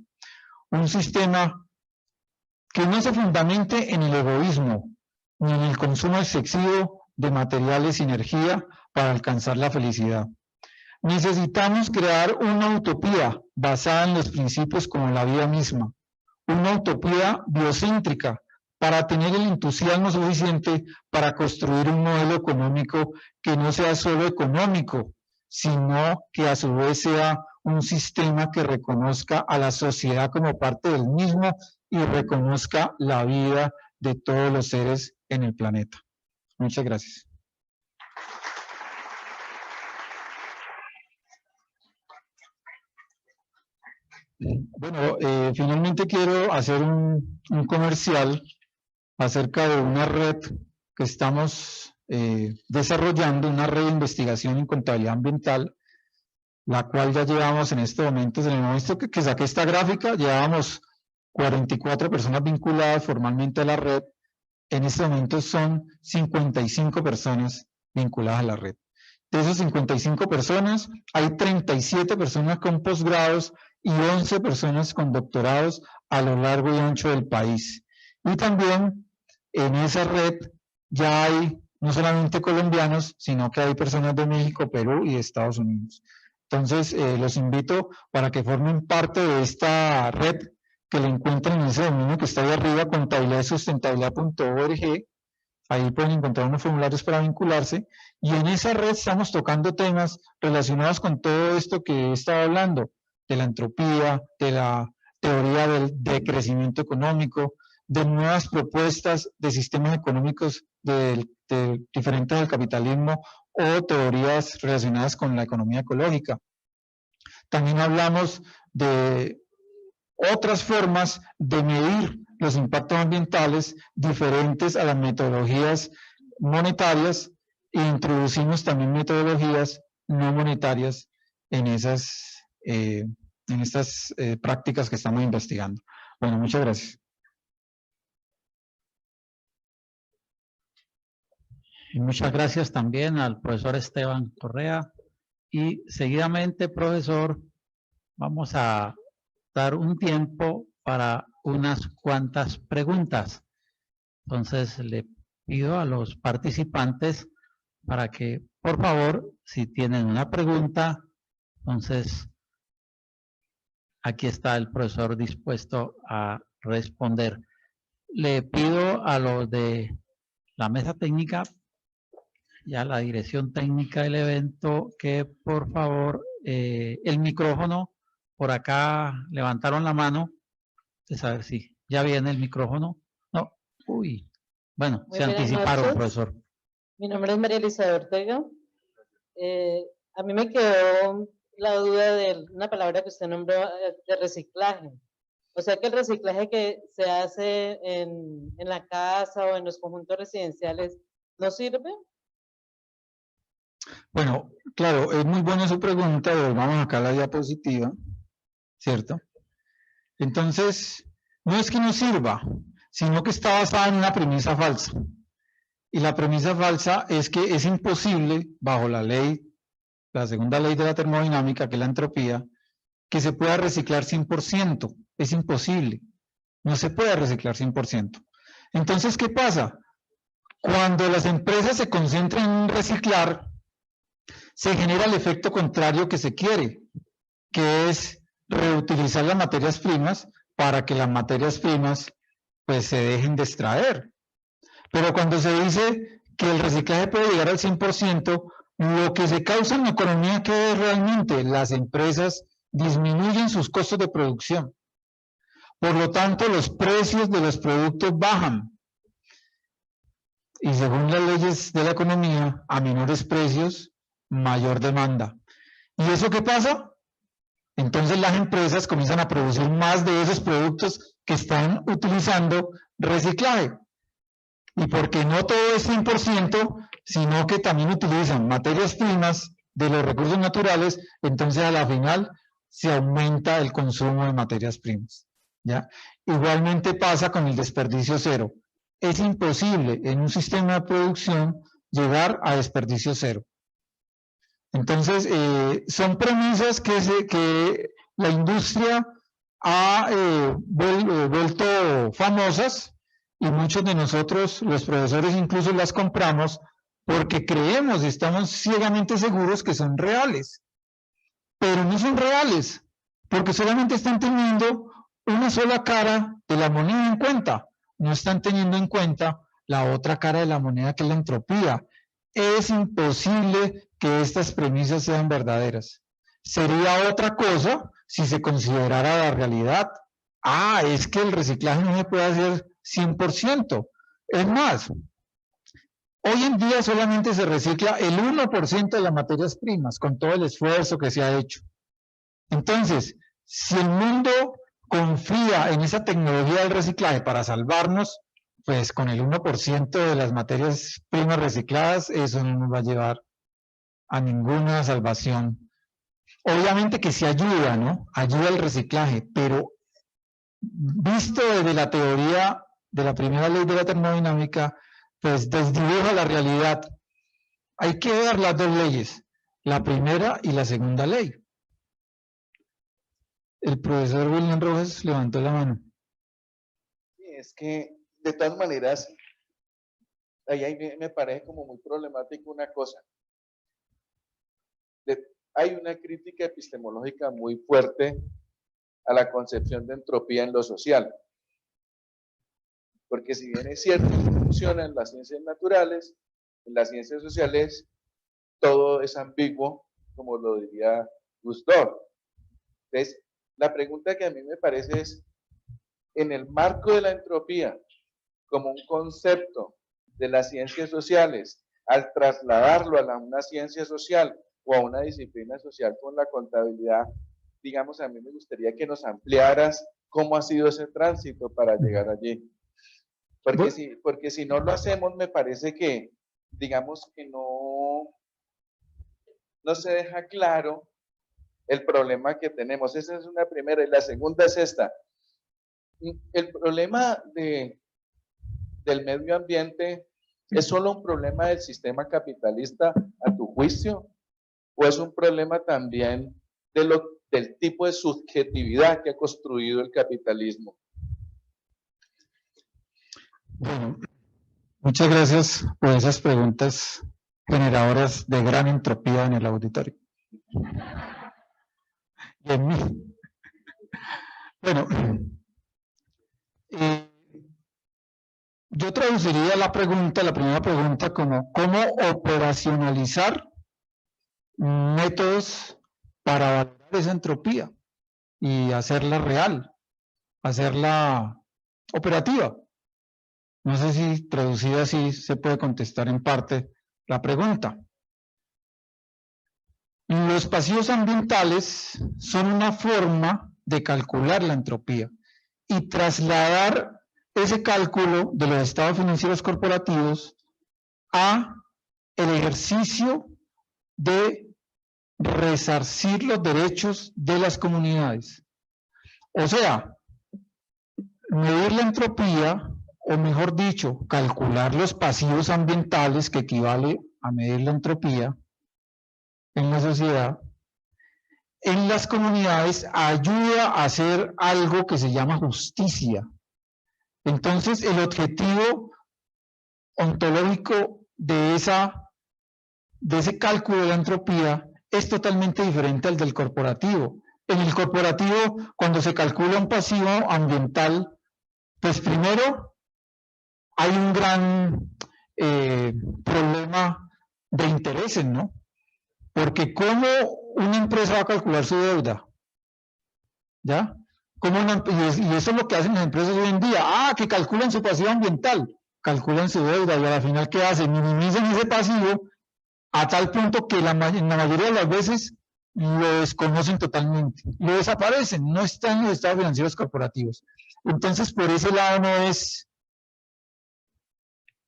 Un sistema que no se fundamente en el egoísmo ni en el consumo excesivo de materiales y energía para alcanzar la felicidad. Necesitamos crear una utopía basada en los principios como la vida misma, una utopía biocéntrica para tener el entusiasmo suficiente para construir un modelo económico que no sea solo económico, sino que a su vez sea un sistema que reconozca a la sociedad como parte del mismo y reconozca la vida de todos los seres en el planeta. Muchas gracias. Bueno, finalmente quiero hacer un comercial acerca de una red que estamos desarrollando, una red de investigación en contabilidad ambiental, la cual ya llevamos en este momento, en el momento que saqué esta gráfica, llevábamos 44 personas vinculadas formalmente a la red. En este momento son 55 personas vinculadas a la red. De esas 55 personas, hay 37 personas con posgrados y 11 personas con doctorados a lo largo y ancho del país. Y también en esa red ya hay no solamente colombianos, sino que hay personas de México, Perú y de Estados Unidos. Entonces, los invito para que formen parte de esta red que le encuentran en ese dominio que está ahí arriba, contabilidadsustentabilidad.org. Ahí pueden encontrar unos formularios para vincularse. Y en esa red estamos tocando temas relacionados con todo esto que he estado hablando, de la entropía, de la teoría de crecimiento económico, de nuevas propuestas de sistemas económicos diferentes del capitalismo o teorías relacionadas con la economía ecológica. También hablamos de otras formas de medir los impactos ambientales diferentes a las metodologías monetarias e introducimos también metodologías no monetarias en estas prácticas que estamos investigando. Bueno, muchas gracias. Y muchas gracias también al profesor Esteban Correa. Y seguidamente, profesor, vamos a dar un tiempo para unas cuantas preguntas. Entonces, le pido a los participantes para que, por favor, si tienen una pregunta, entonces, aquí está el profesor dispuesto a responder. Le pido a los de la mesa técnica y a la dirección técnica del evento que, por favor, el micrófono, por acá levantaron la mano, a ver si ya viene el micrófono. No, uy, bueno, Muy se anticiparon, noches. profesor. Mi nombre es María Elizabeth Ortega. A mí me quedó la duda de una palabra que usted nombró, de reciclaje. O sea que el reciclaje que se hace en la casa o en los conjuntos residenciales, ¿no sirve? Bueno, claro, es muy buena su pregunta. Vamos acá a la diapositiva, ¿cierto? Entonces, no es que no sirva, sino que está basada en una premisa falsa. Y la premisa falsa es que es imposible, bajo la ley, la segunda ley de la termodinámica, que es la entropía, que se pueda reciclar 100%. Es imposible. No se puede reciclar 100%. Entonces, ¿qué pasa? Cuando las empresas se concentran en reciclar, se genera el efecto contrario que se quiere, que es reutilizar las materias primas para que las materias primas pues se dejen de extraer. Pero cuando se dice que el reciclaje puede llegar al 100%, lo que se causa en la economía que es realmente las empresas disminuyen sus costos de producción. Por lo tanto, los precios de los productos bajan. Y según las leyes de la economía, a menores precios, mayor demanda. ¿Y eso qué pasa? Entonces las empresas comienzan a producir más de esos productos que están utilizando reciclaje. Y porque no todo es 100%, sino que también utilizan materias primas de los recursos naturales, entonces a la final se aumenta el consumo de materias primas. ¿Ya? Igualmente pasa con el desperdicio cero. Es imposible en un sistema de producción llegar a desperdicio cero. Entonces, son premisas que la industria ha vuelto famosas y muchos de nosotros, los profesores, incluso las compramos porque creemos y estamos ciegamente seguros que son reales. Pero no son reales, porque solamente están teniendo una sola cara de la moneda en cuenta. No están teniendo en cuenta la otra cara de la moneda, que es la entropía. Es imposible que estas premisas sean verdaderas. Sería otra cosa si se considerara la realidad. Ah, es que el reciclaje no se puede hacer 100%. Es más, hoy en día solamente se recicla el 1% de las materias primas, con todo el esfuerzo que se ha hecho. Entonces, si el mundo confía en esa tecnología del reciclaje para salvarnos, pues con el 1% de las materias primas recicladas, eso no nos va a llevar a ninguna salvación. Obviamente que sí ayuda, ¿no? Ayuda el reciclaje, pero visto desde la teoría de la primera ley de la termodinámica, pues desdibuja la realidad. Hay que ver las dos leyes, la primera y la segunda ley. El profesor William Rojas levantó la mano. Sí, es que de todas maneras, ahí me parece como muy problemático una cosa. hay una crítica epistemológica muy fuerte a la concepción de entropía en lo social. Porque si bien es cierto que funciona en las ciencias naturales, en las ciencias sociales todo es ambiguo, como lo diría Gustav. Entonces, la pregunta que a mí me parece es, en el marco de la entropía, como un concepto de las ciencias sociales, al trasladarlo a una ciencia social o a una disciplina social con la contabilidad, digamos, a mí me gustaría que nos ampliaras cómo ha sido ese tránsito para llegar allí. Porque si no lo hacemos, me parece que, digamos, que no se deja claro el problema que tenemos. Esa es una primera. Y la segunda es esta. El problema del medio ambiente es solo un problema del sistema capitalista, a tu juicio, o es un problema también del tipo de subjetividad que ha construido el capitalismo. Bueno, muchas gracias por esas preguntas generadoras de gran entropía en el auditorio. Y en mí. Bueno, yo traduciría la primera pregunta como ¿cómo operacionalizar métodos para valorar esa entropía y hacerla real, hacerla operativa? No sé si traducida así se puede contestar en parte la pregunta. Los pasivos ambientales son una forma de calcular la entropía y trasladar ese cálculo de los estados financieros corporativos a el ejercicio de resarcir los derechos de las comunidades. O sea, medir la entropía, o mejor dicho, calcular los pasivos ambientales, que equivale a medir la entropía en la sociedad, en las comunidades ayuda a hacer algo que se llama justicia. Entonces, el objetivo ontológico de ese cálculo de la entropía es totalmente diferente al del corporativo. En el corporativo, cuando se calcula un pasivo ambiental, pues primero hay un gran problema de intereses, ¿no? Porque ¿cómo una empresa va a calcular su deuda? ¿Ya? Y eso es lo que hacen las empresas hoy en día. Que calculan su pasivo ambiental, calculan su deuda y al final, ¿qué hacen? Minimizan ese pasivo a tal punto que en la mayoría de las veces lo desconocen totalmente, lo desaparecen, no están en los estados financieros corporativos. Entonces, por ese lado no es,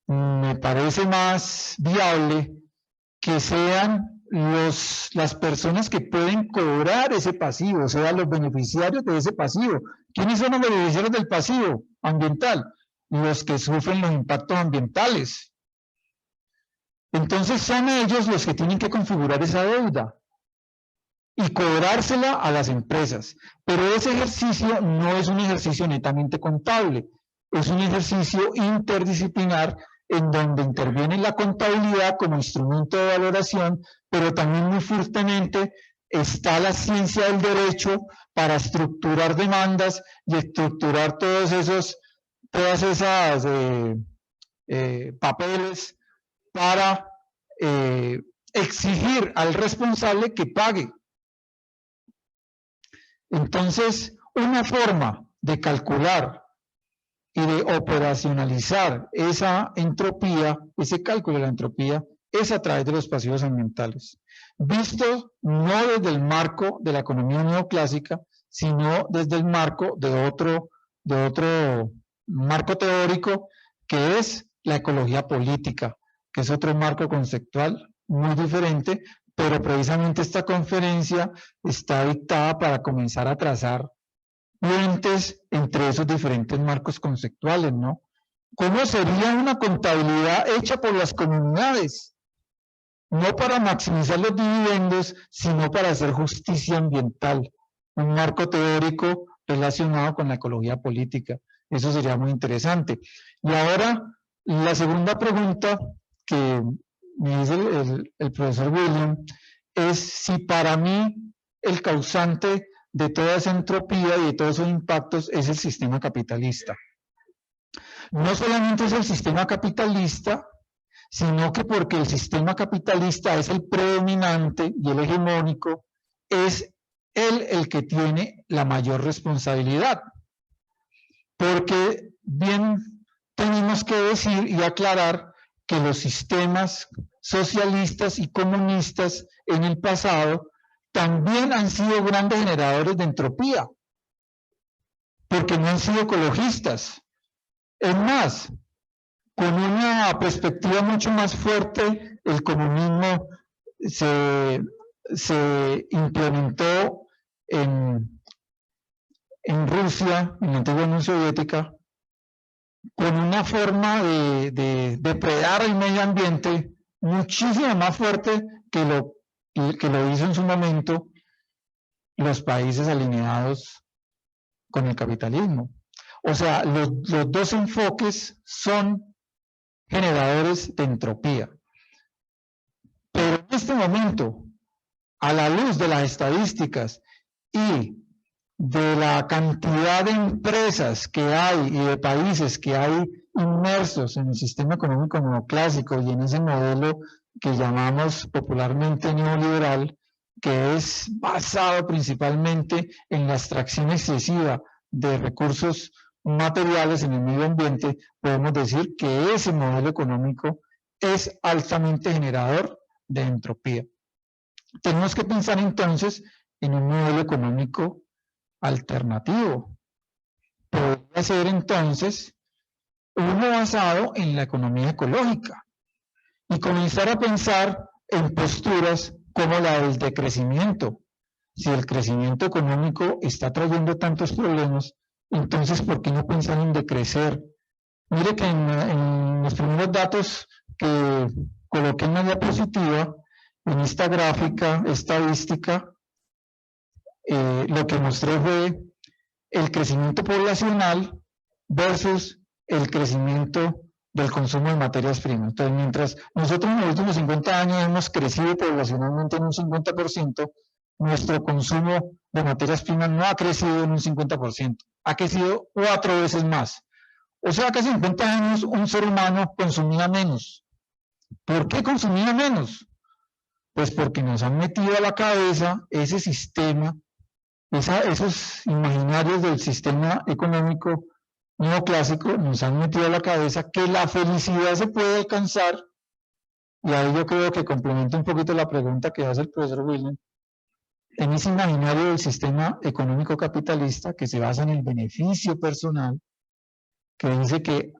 me parece más viable que sean las personas que pueden cobrar ese pasivo, o sea, los beneficiarios de ese pasivo. ¿Quiénes son los beneficiarios del pasivo ambiental? Los que sufren los impactos ambientales. Entonces son ellos los que tienen que configurar esa deuda y cobrársela a las empresas. Pero ese ejercicio no es un ejercicio netamente contable, es un ejercicio interdisciplinar en donde interviene la contabilidad como instrumento de valoración, pero también muy fuertemente está la ciencia del derecho para estructurar demandas y estructurar todas esas papeles para exigir al responsable que pague. Entonces, una forma de calcular y de operacionalizar esa entropía, ese cálculo de la entropía, es a través de los pasivos ambientales. Visto no desde el marco de la economía neoclásica, sino desde el marco de otro marco teórico, que es la ecología política, que es otro marco conceptual muy diferente, pero precisamente esta conferencia está dictada para comenzar a trazar puentes entre esos diferentes marcos conceptuales, ¿no? ¿Cómo sería una contabilidad hecha por las comunidades? No para maximizar los dividendos, sino para hacer justicia ambiental. Un marco teórico relacionado con la ecología política. Eso sería muy interesante. Y ahora, la segunda pregunta que me dice el profesor William es si para mí el causante de toda esa entropía y de todos esos impactos es el sistema capitalista. No solamente es el sistema capitalista, sino que porque el sistema capitalista es el predominante y el hegemónico, es él el que tiene la mayor responsabilidad. Porque bien tenemos que decir y aclarar que los sistemas socialistas y comunistas en el pasado también han sido grandes generadores de entropía, porque no han sido ecologistas. Es más, con una perspectiva mucho más fuerte, el comunismo se implementó en Rusia, en la antigua Unión Soviética, con una forma de depredar el medio ambiente muchísimo más fuerte que lo hizo en su momento los países alineados con el capitalismo. O sea, los dos enfoques son generadores de entropía. Pero en este momento, a la luz de las estadísticas y de la cantidad de empresas que hay y de países que hay inmersos en el sistema económico neoclásico y en ese modelo que llamamos popularmente neoliberal, que es basado principalmente en la extracción excesiva de recursos materiales en el medio ambiente, podemos decir que ese modelo económico es altamente generador de entropía. Tenemos que pensar entonces en un modelo económico alternativo. Podría ser entonces uno basado en la economía ecológica y comenzar a pensar en posturas como la del decrecimiento. Si el crecimiento económico está trayendo tantos problemas, entonces ¿por qué no pensar en decrecer? Mire que en los primeros datos que coloqué en la diapositiva, en esta gráfica estadística, lo que mostré fue el crecimiento poblacional versus el crecimiento del consumo de materias primas. Entonces, mientras nosotros en los últimos 50 años hemos crecido poblacionalmente en un 50%, nuestro consumo de materias primas no ha crecido en un 50%, ha crecido 4 veces más. O sea que hace 50 años un ser humano consumía menos. ¿Por qué consumía menos? Pues porque nos han metido a la cabeza ese sistema, esos imaginarios del sistema económico neoclásico, nos han metido a la cabeza que la felicidad se puede alcanzar, y ahí yo creo que complementa un poquito la pregunta que hace el profesor William, en ese imaginario del sistema económico capitalista que se basa en el beneficio personal, que dice que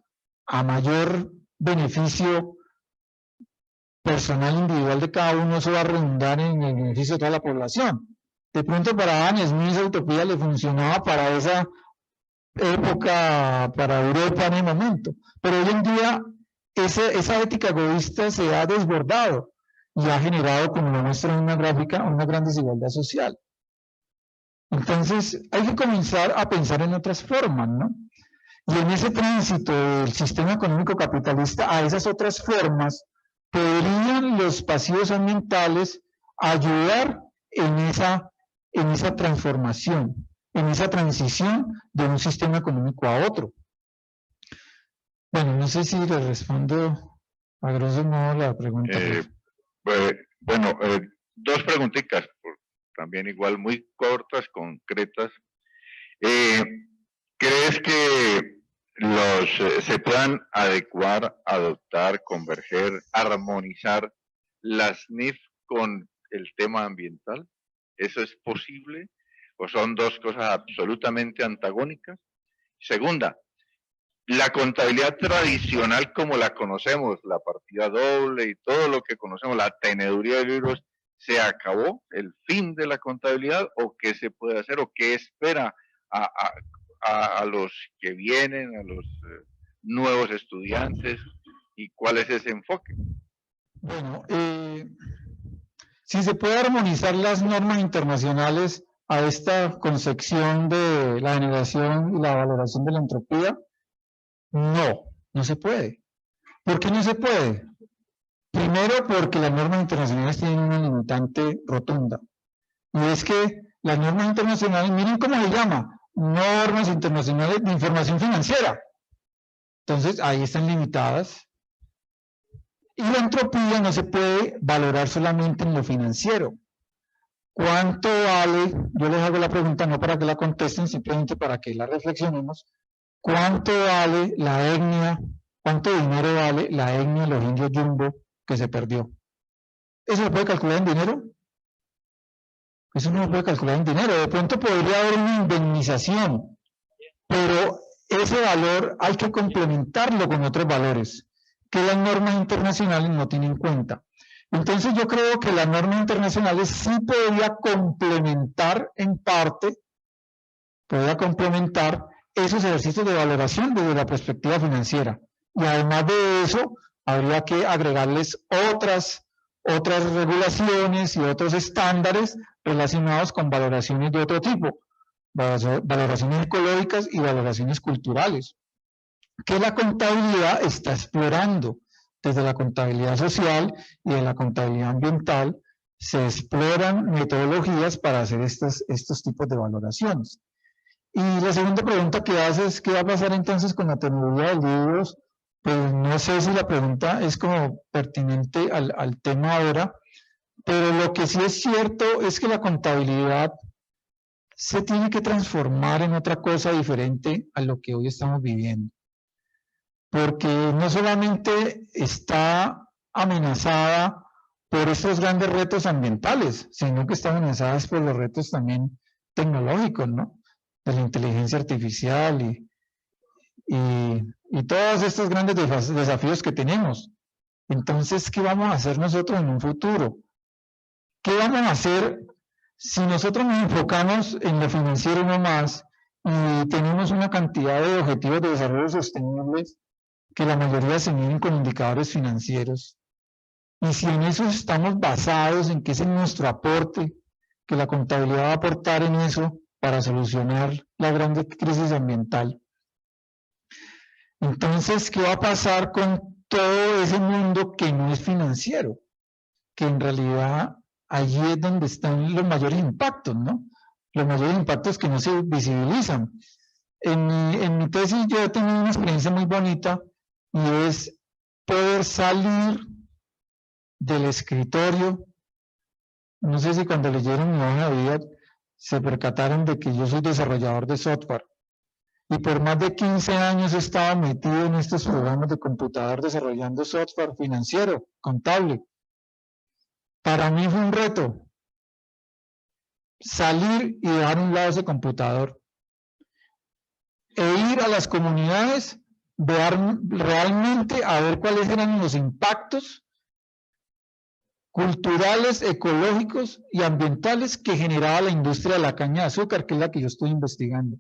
a mayor beneficio personal individual de cada uno, eso va a redundar en el beneficio de toda la población. De pronto para Adam Smith esa utopía le funcionaba para esa época, para Europa en el momento, pero hoy en día esa ética egoísta se ha desbordado y ha generado, como lo muestra en una gráfica, una gran desigualdad social. Entonces hay que comenzar a pensar en otras formas, ¿no? Y en ese tránsito del sistema económico capitalista a esas otras formas, podrían los pasivos ambientales ayudar en esa transformación, en esa transición de un sistema económico a otro. Bueno, no sé si le respondo a grosso modo la pregunta. Bueno, dos preguntitas, también igual muy cortas, concretas. ¿Crees que se puedan adecuar, adoptar, converger, armonizar las NIF con el tema ambiental? ¿Eso es posible? ¿O son dos cosas absolutamente antagónicas? Segunda, la contabilidad tradicional como la conocemos, la partida doble y todo lo que conocemos, la teneduría de libros, ¿se acabó el fin de la contabilidad o qué se puede hacer o qué espera a los que vienen, a los nuevos estudiantes y cuál es ese enfoque? Bueno, si se puede armonizar las normas internacionales a esta concepción de la generación y la valoración de la entropía, no se puede. ¿Por qué no se puede? Primero, porque las normas internacionales tienen una limitante rotunda. Y es que las normas internacionales, miren cómo se llama, normas internacionales de información financiera. Entonces, ahí están limitadas. Y la entropía no se puede valorar solamente en lo financiero. ¿Cuánto vale? Yo les hago la pregunta no para que la contesten, simplemente para que la reflexionemos. ¿Cuánto vale la etnia? ¿Cuánto dinero vale la etnia de los indios Jumbo que se perdió? ¿Eso se puede calcular en dinero? Eso no se puede calcular en dinero. De pronto podría haber una indemnización, pero ese valor hay que complementarlo con otros valores que las normas internacionales no tienen en cuenta. Entonces yo creo que las normas internacionales sí podría complementar en parte, podría complementar esos ejercicios de valoración desde la perspectiva financiera. Y además de eso, habría que agregarles otras regulaciones y otros estándares relacionados con valoraciones de otro tipo, valoraciones ecológicas y valoraciones culturales, que la contabilidad está explorando. Desde la contabilidad social y de la contabilidad ambiental se exploran metodologías para hacer estos tipos de valoraciones. Y la segunda pregunta que hace es, ¿qué va a pasar entonces con la tecnología de libros? Pues no sé si la pregunta es como pertinente al tema ahora, pero lo que sí es cierto es que la contabilidad se tiene que transformar en otra cosa diferente a lo que hoy estamos viviendo. Porque no solamente está amenazada por estos grandes retos ambientales, sino que está amenazada por los retos también tecnológicos, ¿no? De la inteligencia artificial y todos estos grandes desafíos que tenemos. Entonces, ¿qué vamos a hacer nosotros en un futuro? ¿Qué vamos a hacer si nosotros nos enfocamos en lo financiero no más y tenemos una cantidad de objetivos de desarrollo sostenibles que la mayoría se miden con indicadores financieros? Y si en eso estamos basados, en que ese es nuestro aporte, que la contabilidad va a aportar en eso para solucionar la gran crisis ambiental. Entonces, ¿qué va a pasar con todo ese mundo que no es financiero? Que en realidad allí es donde están los mayores impactos, ¿no? Los mayores impactos que no se visibilizan. En mi tesis yo he tenido una experiencia muy bonita y es poder salir del escritorio. No sé si cuando leyeron mi hoja de vida se percataron de que yo soy desarrollador de software. Y por más de 15 años he estado metido en estos programas de computador desarrollando software financiero, contable. Para mí fue un reto salir y dejar a un lado ese computador e ir a las comunidades, ver realmente a ver cuáles eran los impactos culturales, ecológicos y ambientales que generaba la industria de la caña de azúcar, que es la que yo estoy investigando.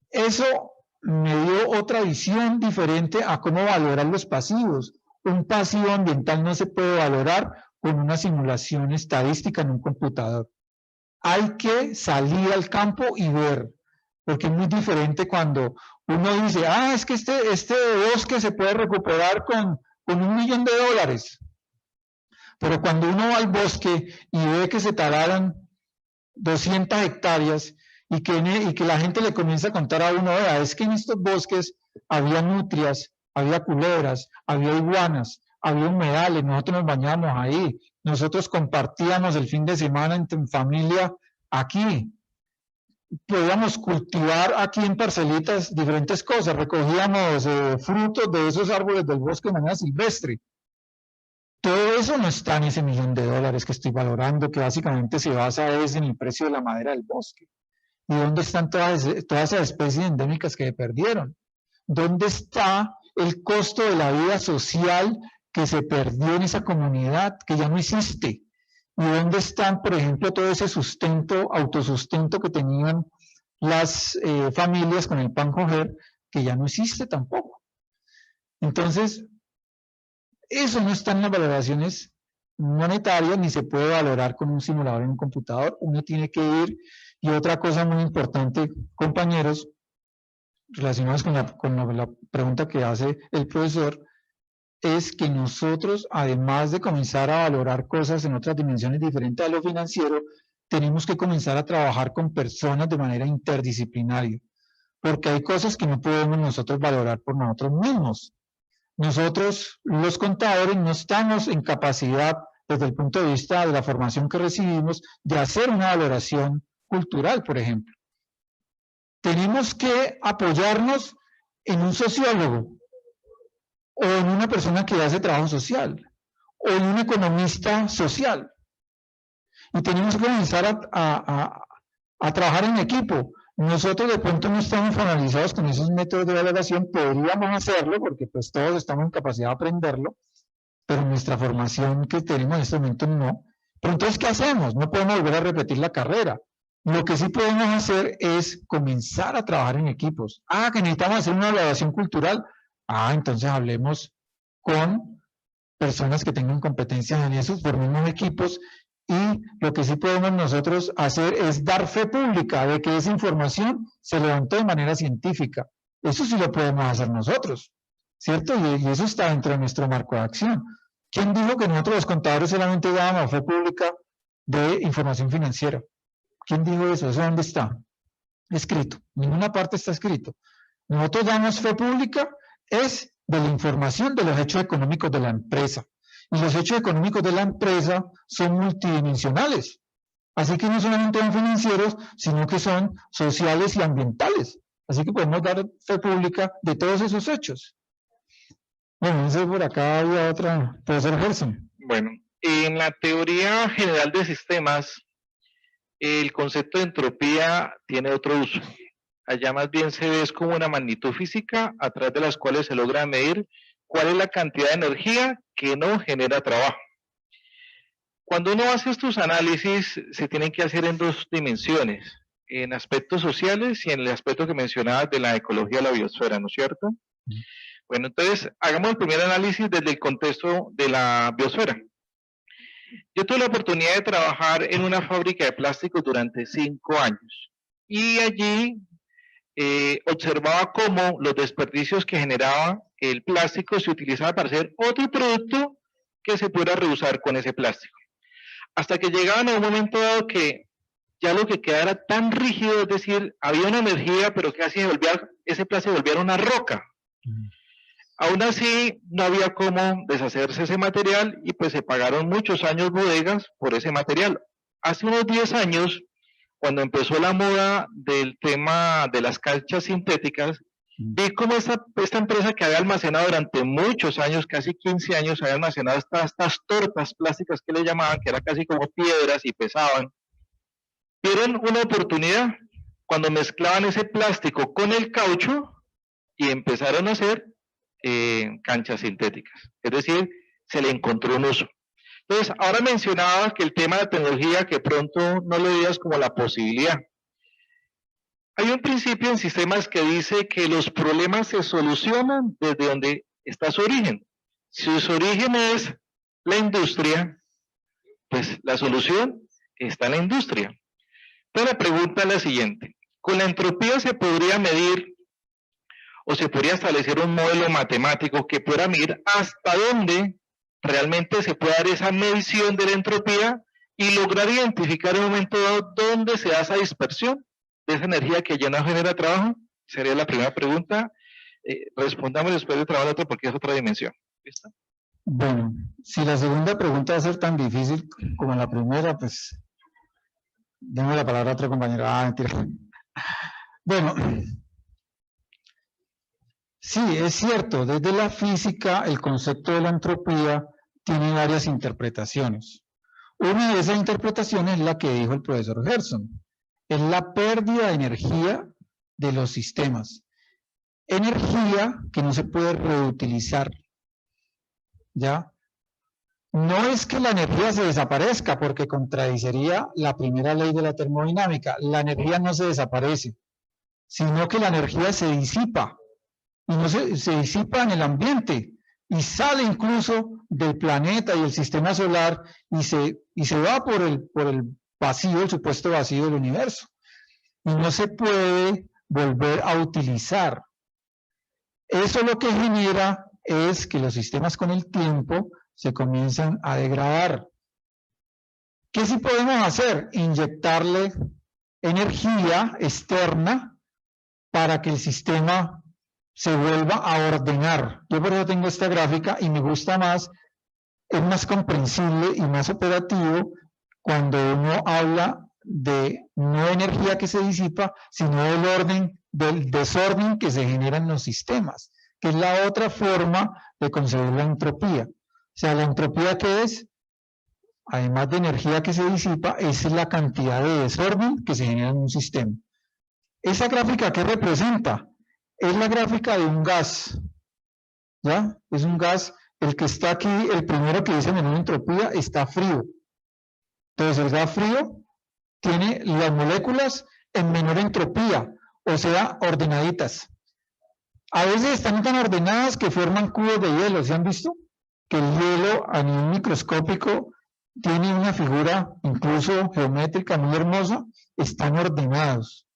Eso me dio otra visión diferente a cómo valorar los pasivos. Un pasivo ambiental no se puede valorar con una simulación estadística en un computador. Hay que salir al campo y ver, porque es muy diferente cuando uno dice, es que este bosque se puede recuperar con $1 millón. Pero cuando uno va al bosque y ve que se talaron 200 hectáreas y que la gente le comienza a contar a uno, es que en estos bosques había nutrias, había culebras, había iguanas, había humedales, nosotros nos bañábamos ahí, nosotros compartíamos el fin de semana en familia aquí, podíamos cultivar aquí en parcelitas diferentes cosas, recogíamos frutos de esos árboles del bosque de manera silvestre. Todo eso no está en ese $1 millón que estoy valorando, que básicamente se basa en el precio de la madera del bosque. ¿Y dónde están todas esas especies endémicas que se perdieron? ¿Dónde está el costo de la vida social que se perdió en esa comunidad, que ya no existe? ¿Y dónde están, por ejemplo, todo ese autosustento que tenían las familias con el pan coger, que ya no existe tampoco? Entonces, eso no está en las valoraciones monetarias, ni se puede valorar con un simulador en un computador. Uno tiene que ir. Y otra cosa muy importante, compañeros, relacionadas con la pregunta que hace el profesor, es que nosotros, además de comenzar a valorar cosas en otras dimensiones diferentes a lo financiero, tenemos que comenzar a trabajar con personas de manera interdisciplinaria, porque hay cosas que no podemos nosotros valorar por nosotros mismos. Nosotros, los contadores, no estamos en capacidad, desde el punto de vista de la formación que recibimos, de hacer una valoración cultural, por ejemplo. Tenemos que apoyarnos en un sociólogo, o en una persona que hace trabajo social, o en un economista social. Y tenemos que comenzar a trabajar en equipo. Nosotros de pronto no estamos familiarizados con esos métodos de valoración, podríamos hacerlo, porque pues todos estamos en capacidad de aprenderlo, pero nuestra formación que tenemos en este momento no. Pero entonces, ¿qué hacemos? No podemos volver a repetir la carrera. Lo que sí podemos hacer es comenzar a trabajar en equipos. Ah, que necesitamos hacer una evaluación cultural. Ah, entonces hablemos con personas que tengan competencias en eso, formemos equipos, y lo que sí podemos nosotros hacer es dar fe pública de que esa información se levantó de manera científica. Eso sí lo podemos hacer nosotros, ¿cierto? Y eso está dentro de nuestro marco de acción. ¿Quién dijo que nosotros los contadores solamente dábamos fe pública de información financiera? ¿Quién dijo eso? ¿Eso dónde está? Escrito. En ninguna parte está escrito. Nosotros damos fe pública es de la información de los hechos económicos de la empresa. Y los hechos económicos de la empresa son multidimensionales. Así que no solamente son financieros, sino que son sociales y ambientales. Así que podemos dar fe pública de todos esos hechos. Bueno, no sé, por acá había otra, profesor Gerson. Bueno, en la teoría general de sistemas, el concepto de entropía tiene otro uso. Allá más bien se ve es como una magnitud física a través de las cuales se logra medir cuál es la cantidad de energía que no genera trabajo. Cuando uno hace estos análisis, se tienen que hacer en dos dimensiones, en aspectos sociales y en el aspecto que mencionabas de la ecología de la biosfera, ¿no es cierto? Bueno, entonces, hagamos el primer análisis desde el contexto de la biosfera. Yo tuve la oportunidad de trabajar en una fábrica de plásticos durante 5 años y allí observaba cómo los desperdicios que generaba el plástico se utilizaba para hacer otro producto que se pudiera reusar con ese plástico. Hasta que llegaban a un momento dado que ya lo que quedaba era tan rígido, es decir, había una energía, pero que hacía ese plástico volviera una roca. Aún así, no había cómo deshacerse ese material y pues se pagaron muchos años bodegas por ese material. Hace unos 10 años, cuando empezó la moda del tema de las canchas sintéticas, vi cómo esta empresa que había almacenado durante muchos años, casi 15 años, había almacenado estas tortas plásticas que le llamaban, que eran casi como piedras y pesaban. Vieron una oportunidad cuando mezclaban ese plástico con el caucho y empezaron a hacer canchas sintéticas. Es decir, se le encontró un uso. Entonces, ahora mencionaba que el tema de tecnología que pronto no lo veías como la posibilidad. Hay un principio en sistemas que dice que los problemas se solucionan desde donde está su origen. Si su origen es la industria, pues la solución está en la industria. Entonces la pregunta es la siguiente. ¿Con la entropía se podría medir o se podría establecer un modelo matemático que pueda medir hasta dónde realmente se puede dar esa medición de la entropía y lograr identificar en un momento dado dónde se da esa dispersión de esa energía que ya no genera trabajo? Sería la primera pregunta. Respondamos después de trabajar otra porque es otra dimensión. ¿Listo? Bueno, si la segunda pregunta va a ser tan difícil como la primera, pues démosle la palabra a otro compañero. Ah, mentira. Bueno, sí, es cierto, desde la física el concepto de la entropía tiene varias interpretaciones. Una de esas interpretaciones es la que dijo el profesor Gerson. Es la pérdida de energía de los sistemas. Energía que no se puede reutilizar. ¿Ya? No es que la energía se desaparezca, porque contradiciría la primera ley de la termodinámica. La energía no se desaparece, sino que la energía se disipa. Y no se disipa en el ambiente. Y sale incluso del planeta y el sistema solar y se va por el vacío, el supuesto vacío del universo. Y no se puede volver a utilizar. Eso lo que genera es que los sistemas con el tiempo se comienzan a degradar. ¿Qué sí podemos hacer? Inyectarle energía externa para que el sistema se vuelva a ordenar. Yo por eso tengo esta gráfica y me gusta más, es más comprensible y más operativo cuando uno habla de no energía que se disipa, sino del orden, del desorden que se genera en los sistemas, que es la otra forma de concebir la entropía. O sea, la entropía, ¿qué es? Además de energía que se disipa, es la cantidad de desorden que se genera en un sistema. Esa gráfica, ¿qué representa? Es la gráfica de un gas, ¿ya? Es un gas, el que está aquí, el primero que dice menor entropía, está frío. Entonces el gas frío tiene las moléculas en menor entropía, o sea, ordenaditas. A veces están tan ordenadas que forman cubos de hielo, ¿se han visto? Que el hielo a nivel microscópico tiene una figura incluso geométrica muy hermosa, están ordenados.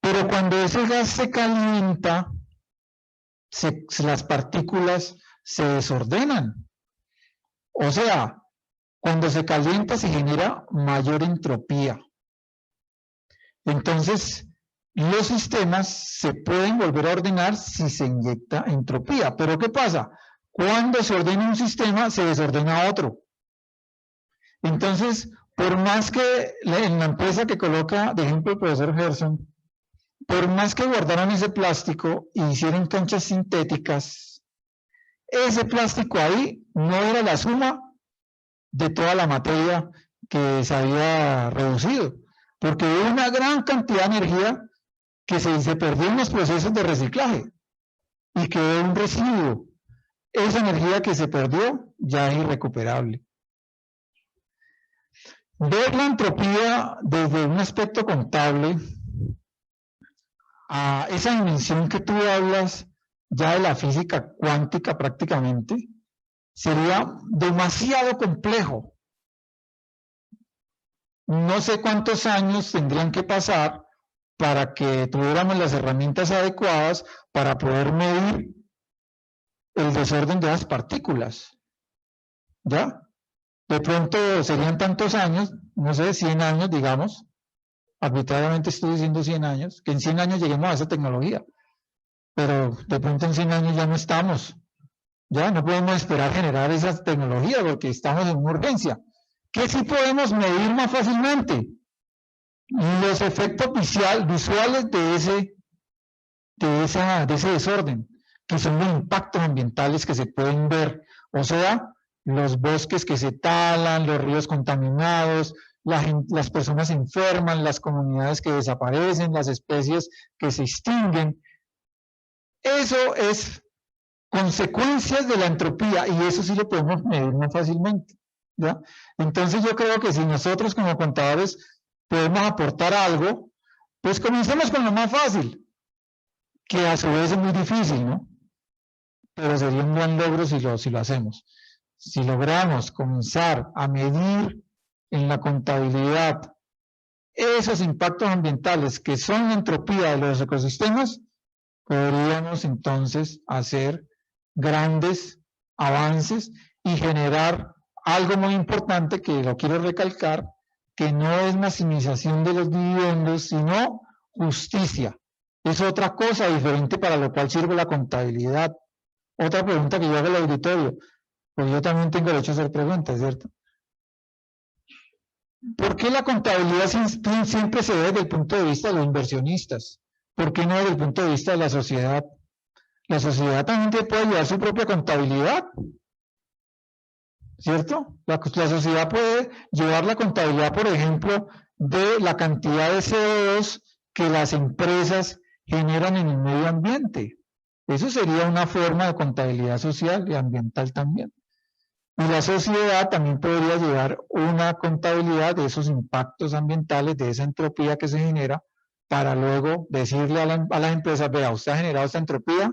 Pero cuando ese gas se calienta, las partículas se desordenan. O sea, cuando se calienta se genera mayor entropía. Entonces, los sistemas se pueden volver a ordenar si se inyecta entropía. Pero ¿qué pasa? Cuando se ordena un sistema, se desordena otro. Entonces, por más que en la empresa que coloca, de ejemplo, el profesor Gerson, por más que guardaran ese plástico y hicieran canchas sintéticas, ese plástico ahí no era la suma de toda la materia que se había reducido, porque hubo una gran cantidad de energía que se perdió en los procesos de reciclaje y quedó un residuo. Esa energía que se perdió ya es irrecuperable. Ver la entropía desde un aspecto contable, a esa dimensión que tú hablas ya de la física cuántica prácticamente, sería demasiado complejo. No sé cuántos años tendrían que pasar para que tuviéramos las herramientas adecuadas para poder medir el desorden de las partículas. ¿Ya? De pronto serían tantos años, no sé, 100 años, digamos, arbitrariamente estoy diciendo 100 años, que en 100 años lleguemos a esa tecnología, pero de pronto en 100 años ya no estamos, ya no podemos esperar generar esa tecnología porque estamos en una urgencia. ¿Qué sí podemos medir más fácilmente? Los efectos visuales de ese desorden, que son los impactos ambientales que se pueden ver, o sea, los bosques que se talan, los ríos contaminados, las personas se enferman, las comunidades que desaparecen, las especies que se extinguen. Eso es consecuencias de la entropía y eso sí lo podemos medir más fácilmente, ¿ya? Entonces yo creo que si nosotros como contadores podemos aportar algo, pues comencemos con lo más fácil, que a su vez es muy difícil, ¿no? Pero sería un buen logro si lo hacemos. Si logramos comenzar a medir en la contabilidad esos impactos ambientales que son la entropía de los ecosistemas, podríamos entonces hacer grandes avances y generar algo muy importante que lo quiero recalcar, que no es maximización de los dividendos, sino justicia. Es otra cosa diferente para lo cual sirve la contabilidad. Otra pregunta que yo hago al auditorio, pues yo también tengo derecho a hacer preguntas, ¿cierto? ¿Por qué la contabilidad siempre se ve desde el punto de vista de los inversionistas? ¿Por qué no desde el punto de vista de la sociedad? La sociedad también puede llevar su propia contabilidad, ¿cierto? La sociedad puede llevar la contabilidad, por ejemplo, de la cantidad de CO2 que las empresas generan en el medio ambiente. Eso sería una forma de contabilidad social y ambiental también. Y la sociedad también podría llevar una contabilidad de esos impactos ambientales, de esa entropía que se genera, para luego decirle a las empresas, vea, usted ha generado esta entropía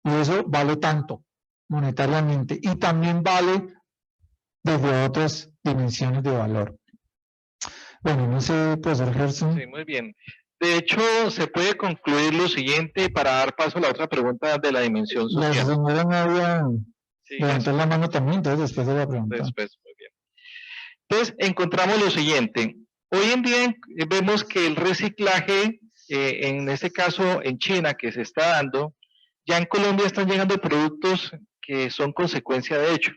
y eso vale tanto monetariamente. Y también vale desde otras dimensiones de valor. Bueno, no sé, profesor Gerson. Sí, muy bien. De hecho, se puede concluir lo siguiente para dar paso a la otra pregunta de la dimensión La social. señora Nadia Sí, levantó la mano también, entonces después de la pregunta. después, muy bien. Entonces, encontramos lo siguiente. Hoy en día vemos que el reciclaje, en este caso en China, que se está dando, ya en Colombia están llegando productos que son consecuencia de ello.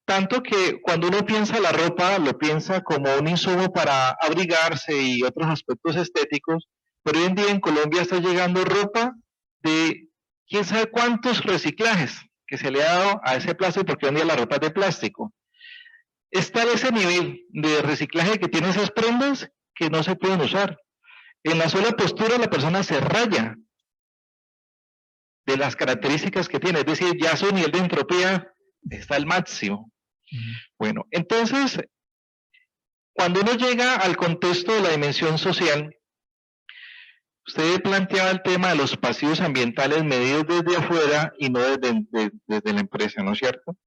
Tanto que cuando uno piensa la ropa, lo piensa como un insumo para abrigarse y otros aspectos estéticos, pero hoy en día en Colombia está llegando ropa de quién sabe cuántos reciclajes que se le ha dado a ese plástico, porque hoy en día la ropa es de plástico. Está a ese nivel de reciclaje que tiene esas prendas que no se pueden usar. En la sola postura la persona se raya de las características que tiene, es decir, ya su nivel de entropía está al máximo. Bueno, entonces, cuando uno llega al contexto de la dimensión social, usted planteaba el tema de los pasivos ambientales medidos desde afuera y no desde la empresa, ¿no es cierto?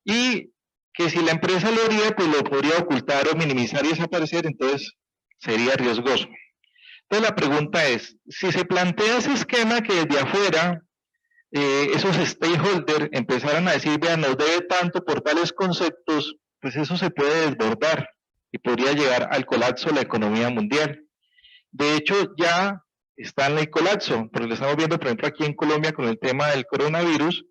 Y que si la empresa lo haría, pues lo podría ocultar o minimizar y desaparecer, entonces sería riesgoso. Entonces la pregunta es, si se plantea ese esquema que desde afuera esos stakeholders empezaran a decir, vean, nos debe tanto por tales conceptos, pues eso se puede desbordar y podría llegar al colapso de la economía mundial. De hecho, ya está en el colapso, porque lo estamos viendo, por ejemplo, aquí en Colombia con el tema del coronavirus,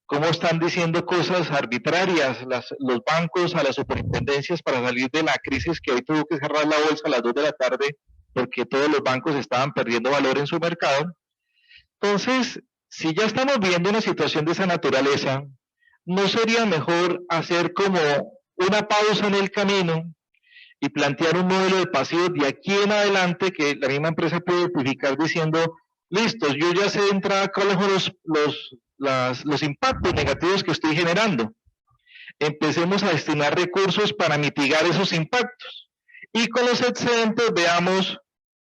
cómo están diciendo cosas arbitrarias los bancos a las superintendencias para salir de la crisis que hoy tuvo que cerrar la bolsa a las 2 de la tarde porque todos los bancos estaban perdiendo valor en su mercado. Entonces, si ya estamos viendo una situación de esa naturaleza, ¿no sería mejor hacer como una pausa en el camino y plantear un modelo de pasivos de aquí en adelante que la misma empresa puede publicar diciendo, listos, yo ya sé de entrada cuáles son los impactos negativos que estoy generando? Empecemos a destinar recursos para mitigar esos impactos. Y con los excedentes veamos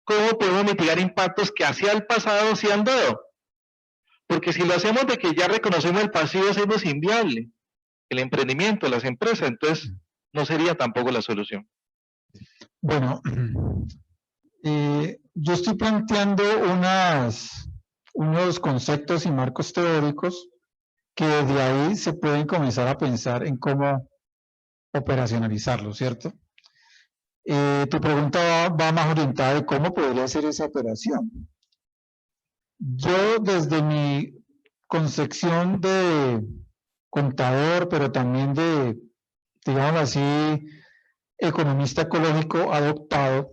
cómo podemos mitigar impactos que hacia el pasado se han dado. Porque si lo hacemos de que ya reconocemos el pasivo, es inviable el emprendimiento, las empresas, entonces no sería tampoco la solución. Bueno, yo estoy planteando unos conceptos y marcos teóricos que de ahí se pueden comenzar a pensar en cómo operacionalizarlo, ¿cierto? Tu pregunta va más orientada de cómo podría ser esa operación. Yo desde mi concepción de contador, pero también de, digamos así, economista ecológico adoptado,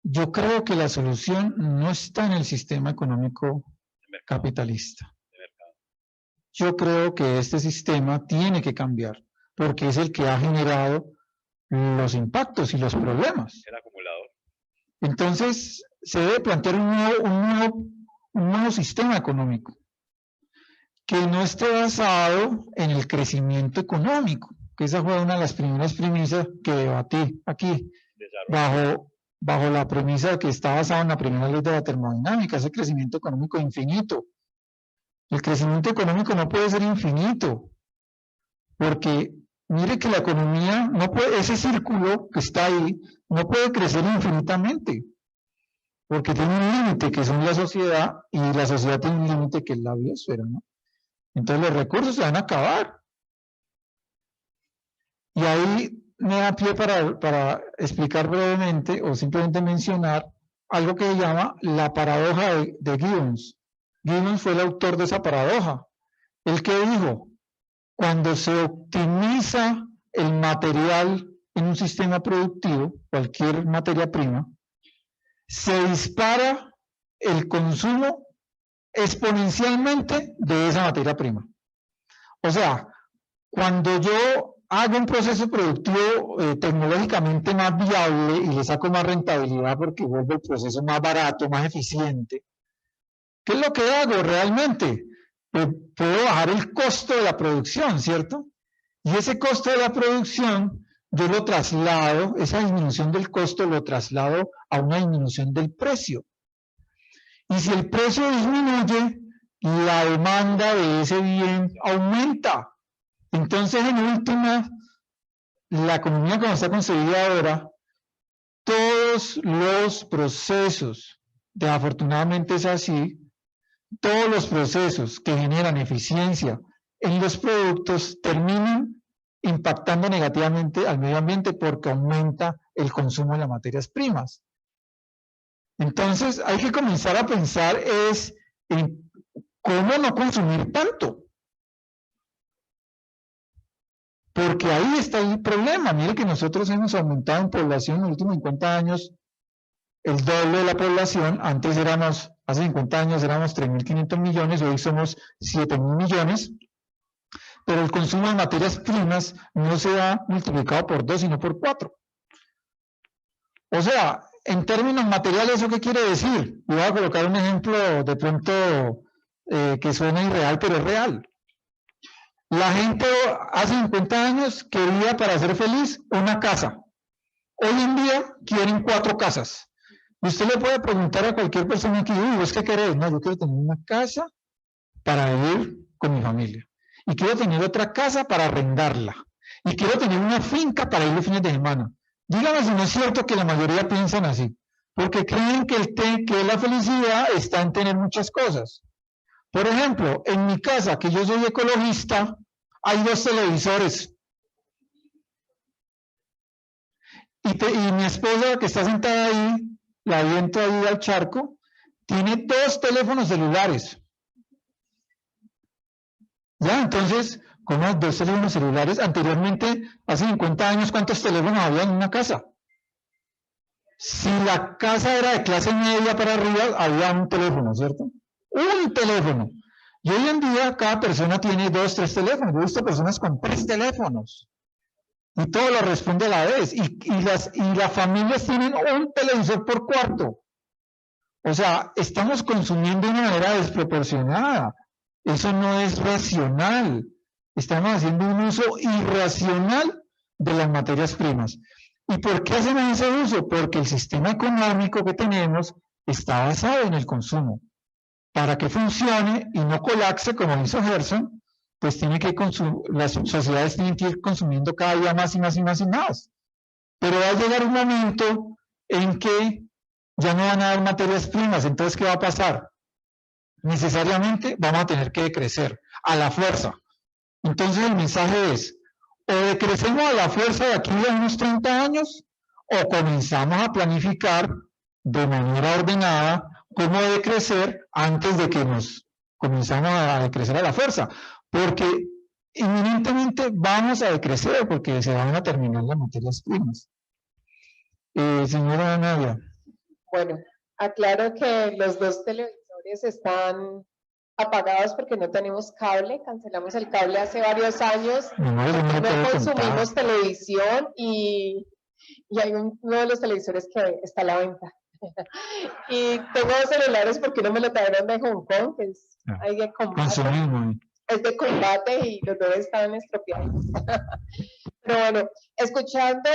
yo creo que la solución no está en el sistema económico capitalista. Yo creo que este sistema tiene que cambiar, porque es el que ha generado los impactos y los problemas. El acumulador. Entonces, se debe plantear un nuevo sistema económico que no esté basado en el crecimiento económico, que esa fue una de las primeras premisas que debatí aquí, bajo la premisa que está basada en la primera ley de la termodinámica, ese crecimiento económico infinito. El crecimiento económico no puede ser infinito, porque mire que la economía no puede, ese círculo que está ahí, no puede crecer infinitamente, porque tiene un límite que son la sociedad, y la sociedad tiene un límite que es la biosfera, ¿no? Entonces los recursos se van a acabar. Y ahí me da pie para explicar brevemente, o simplemente mencionar, algo que se llama la paradoja de Gibbons. Gibbons fue el autor de esa paradoja. El que dijo, cuando se optimiza el material en un sistema productivo, cualquier materia prima, se dispara el consumo exponencialmente de esa materia prima. O sea, cuando yo hago un proceso productivo tecnológicamente más viable y le saco más rentabilidad porque vuelve el proceso más barato, más eficiente, ¿qué es lo que hago realmente? Pues puedo bajar el costo de la producción, ¿cierto? Y ese costo de la producción yo lo traslado, esa disminución del costo lo traslado a una disminución del precio. Y si el precio disminuye, la demanda de ese bien aumenta. Entonces, en última, la economía como está concebida ahora, todos los procesos, afortunadamente es así, todos los procesos que generan eficiencia en los productos terminan impactando negativamente al medio ambiente porque aumenta el consumo de las materias primas. Entonces hay que comenzar a pensar en cómo no consumir tanto. Porque ahí está el problema. Mire que nosotros hemos aumentado en población en los últimos 50 años el doble de la población. Antes éramos, hace 50 años éramos 3.500 millones, hoy somos 7.000 millones. Pero el consumo de materias primas no se ha multiplicado por 2, sino por 4. O sea, en términos materiales, ¿eso qué quiere decir? Voy a colocar un ejemplo de pronto que suena irreal, pero es real. La gente hace 50 años quería, para ser feliz, una casa. Hoy en día quieren 4 casas. Usted le puede preguntar a cualquier persona que diga, ¿vos qué querés? No, yo quiero tener una casa para vivir con mi familia. Y quiero tener otra casa para arrendarla. Y quiero tener una finca para ir los fines de semana. Dígame si no es cierto que la mayoría piensan así. Porque creen que la felicidad está en tener muchas cosas. Por ejemplo, en mi casa, que yo soy ecologista, hay 2 televisores. Y mi esposa, que está sentada ahí, la viento ahí al charco, tiene 2 teléfonos celulares. Ya, entonces, ¿cómo 2 teléfonos celulares? Anteriormente, hace 50 años, ¿cuántos teléfonos había en una casa? Si la casa era de clase media para arriba, había un teléfono, ¿cierto? Un teléfono. Y hoy en día cada persona tiene 2, 3 teléfonos. Yo he visto personas con 3 teléfonos. Y todo lo responde a la vez. Y las familias tienen un televisor por cuarto. O sea, estamos consumiendo de una manera desproporcionada. Eso no es racional. Estamos haciendo un uso irracional de las materias primas. ¿Y por qué hacemos ese uso? Porque el sistema económico que tenemos está basado en el consumo. Para que funcione y no colapse, como hizo Gerson, pues las sociedades tienen que ir consumiendo cada día más y más y más y más. Pero va a llegar un momento en que ya no van a haber materias primas. Entonces, ¿qué va a pasar? Necesariamente vamos a tener que decrecer a la fuerza. Entonces el mensaje es, o decrecemos a la fuerza de aquí a unos 30 años, o comenzamos a planificar de manera ordenada cómo decrecer antes de que nos comenzamos a decrecer a la fuerza, porque inminentemente vamos a decrecer porque se van a terminar las materias primas. Señora Nadia. Bueno, aclaro que los 2 televisores están apagados porque no tenemos cable, cancelamos el cable hace varios años, no consumimos televisión y hay uno de los televisores que está a la venta. Y tengo 2 celulares porque no me lo trajeron de Hong Kong, que es, hay de combate, es de combate y los 2 están estropeados. Pero bueno, escuchando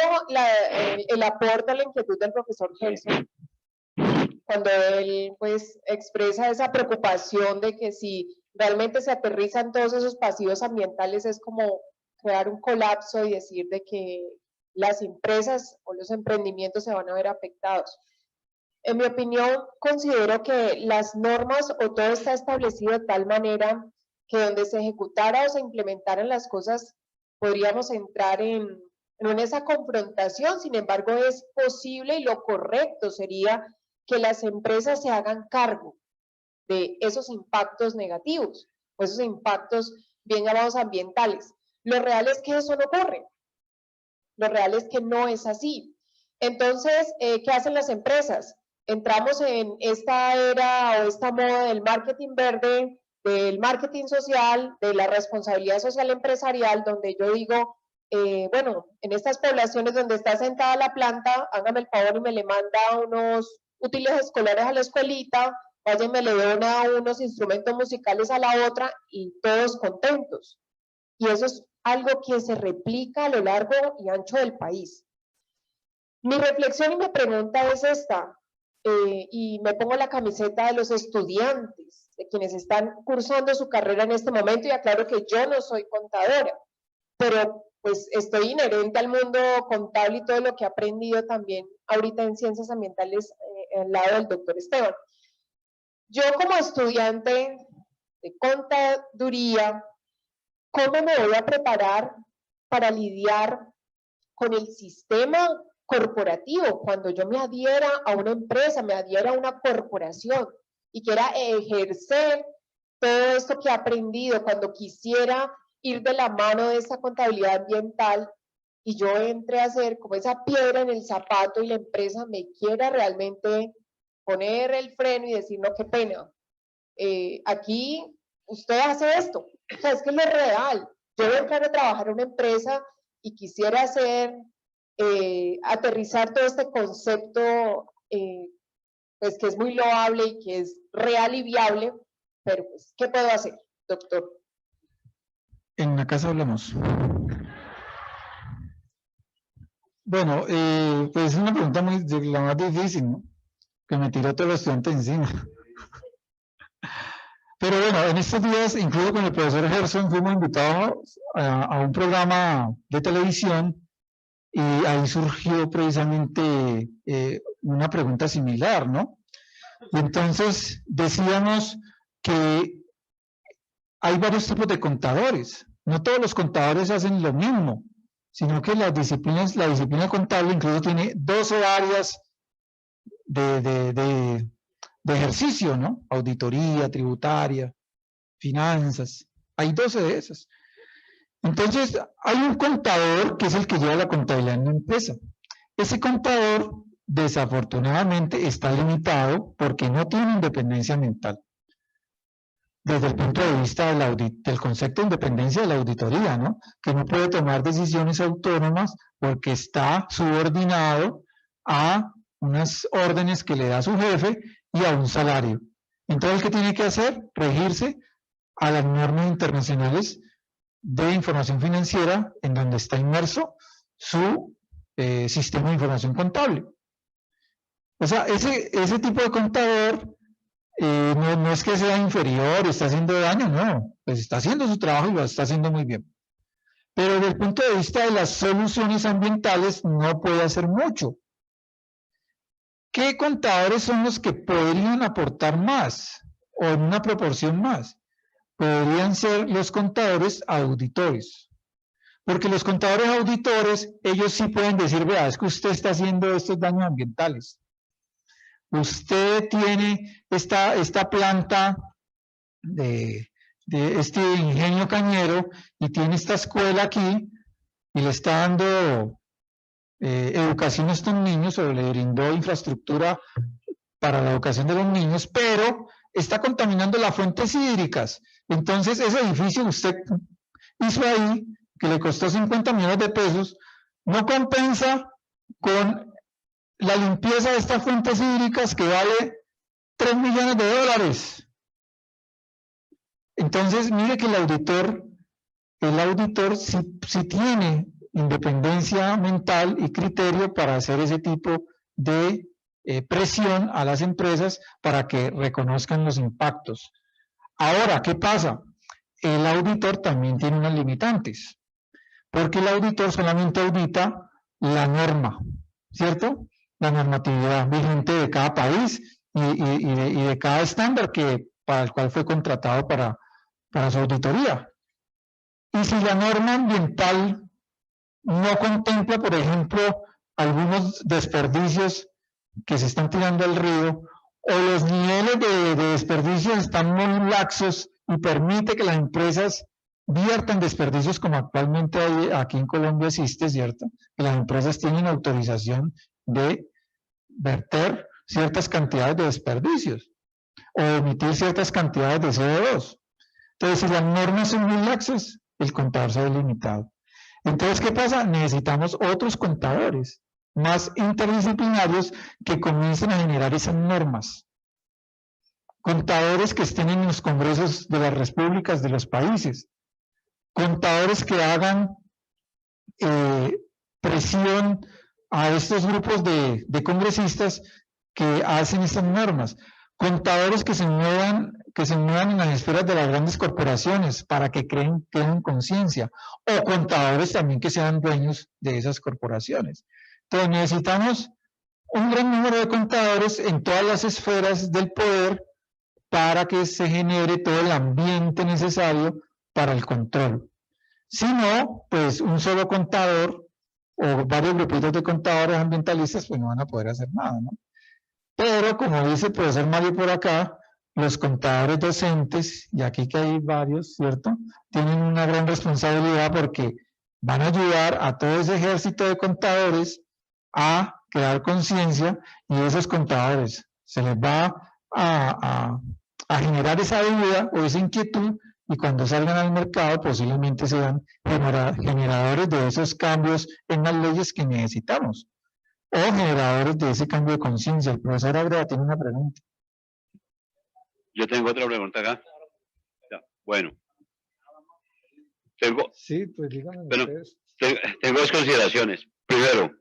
el aporte a la inquietud del profesor Gerson, cuando él pues expresa esa preocupación de que si realmente se aterrizan todos esos pasivos ambientales es como crear un colapso y decir de que las empresas o los emprendimientos se van a ver afectados. En mi opinión, considero que las normas o todo está establecido de tal manera que donde se ejecutara o se implementaran las cosas podríamos entrar en esa confrontación. Sin embargo, es posible y lo correcto sería que las empresas se hagan cargo de esos impactos negativos o esos impactos bien llamados ambientales. Lo real es que eso no ocurre. Lo real es que no es así. Entonces, ¿qué hacen las empresas? Entramos en esta era o esta moda del marketing verde, del marketing social, de la responsabilidad social empresarial, donde yo digo, bueno, en estas poblaciones donde está sentada la planta, hágame el favor y me le manda unos útiles escolares a la escuelita, vaya y me le dona unos instrumentos musicales a la otra y todos contentos. Y eso es algo que se replica a lo largo y ancho del país. Mi reflexión y mi pregunta es esta, y me pongo la camiseta de los estudiantes, de quienes están cursando su carrera en este momento, y aclaro que yo no soy contadora, pero pues estoy inherente al mundo contable y todo lo que he aprendido también ahorita en ciencias ambientales al lado del doctor Esteban. Yo como estudiante de contaduría, ¿cómo me voy a preparar para lidiar con el sistema corporativo cuando yo me adhiera a una empresa, me adhiera a una corporación y quiera ejercer todo esto que he aprendido, cuando quisiera ir de la mano de esa contabilidad ambiental y yo entre a ser como esa piedra en el zapato y la empresa me quiera realmente poner el freno y decir, no, qué pena, aquí usted hace esto, o sea, es que no es real. Yo voy a entrar a trabajar en una empresa y quisiera hacer, aterrizar todo este concepto, pues que es muy loable y que es real y viable, pero pues, ¿qué puedo hacer, doctor? En la casa hablamos. Bueno, pues es una pregunta la más difícil, ¿no? Que me tiró todo el estudiante encima. Pero bueno, en estos días, incluso con el profesor Gerson, fuimos invitados a un programa de televisión y ahí surgió precisamente una pregunta similar, ¿no? Y entonces decíamos que hay varios tipos de contadores. No todos los contadores hacen lo mismo, sino que la disciplina contable incluso tiene 12 áreas de ejercicio, ¿no? Auditoría, tributaria, finanzas. Hay 12 de esas. Entonces, hay un contador que es el que lleva la contabilidad en una empresa. Ese contador, desafortunadamente, está limitado porque no tiene independencia mental. Desde el punto de vista del concepto de independencia de la auditoría, ¿no? Que no puede tomar decisiones autónomas porque está subordinado a unas órdenes que le da su jefe y a un salario. Entonces, ¿qué tiene que hacer? Regirse a las normas internacionales de información financiera en donde está inmerso su sistema de información contable. O sea, ese tipo de contador no es que sea inferior, está haciendo daño, no, pues está haciendo su trabajo y lo está haciendo muy bien. Pero desde el punto de vista de las soluciones ambientales no puede hacer mucho. ¿Qué contadores son los que podrían aportar más o en una proporción más? Podrían ser los contadores auditores. Porque los contadores auditores, ellos sí pueden decir, vea, es que usted está haciendo estos daños ambientales. Usted tiene esta planta de este ingenio cañero y tiene esta escuela aquí y le está dando educación a estos niños o le brindó infraestructura para la educación de los niños, pero está contaminando las fuentes hídricas. Entonces, ese edificio que usted hizo ahí, que le costó 50 millones de pesos, no compensa con la limpieza de estas fuentes hídricas que vale 3 millones de dólares. Entonces, mire que el auditor sí tiene independencia mental y criterio para hacer ese tipo de presión a las empresas para que reconozcan los impactos. Ahora, ¿qué pasa? El auditor también tiene unas limitantes, porque el auditor solamente audita la norma, ¿cierto? La normatividad vigente de cada país y de cada estándar para el cual fue contratado para su auditoría. Y si la norma ambiental no contempla, por ejemplo, algunos desperdicios que se están tirando al río, o los niveles de desperdicios están muy laxos y permite que las empresas viertan desperdicios como actualmente aquí en Colombia existe, ¿cierto? Que las empresas tienen autorización de verter ciertas cantidades de desperdicios o emitir ciertas cantidades de CO2. Entonces, si las normas son muy laxas, el contador se ve limitado. Entonces, ¿qué pasa? Necesitamos otros contadores más interdisciplinarios que comiencen a generar esas normas. Contadores que estén en los congresos de las repúblicas de los países. Contadores que hagan presión a estos grupos de congresistas que hacen estas normas. Contadores que se muevan en las esferas de las grandes corporaciones para que creen conciencia, o contadores también que sean dueños de esas corporaciones. Entonces necesitamos un gran número de contadores en todas las esferas del poder para que se genere todo el ambiente necesario para el control. Si no, pues un solo contador o varios grupitos de contadores ambientalistas pues no van a poder hacer nada, ¿no? Pero como dice el profesor Mario por acá, los contadores docentes, y aquí que hay varios, ¿cierto? Tienen una gran responsabilidad porque van a ayudar a todo ese ejército de contadores a crear conciencia, y esos contadores se les va a generar esa duda o esa inquietud, y cuando salgan al mercado posiblemente sean generadores de esos cambios en las leyes que necesitamos, o generadores de ese cambio de conciencia. El profesor Agreda tiene una pregunta. Yo tengo otra pregunta acá. Ya, bueno. Sí, pues díganme bueno, ustedes. Tengo dos consideraciones. Primero,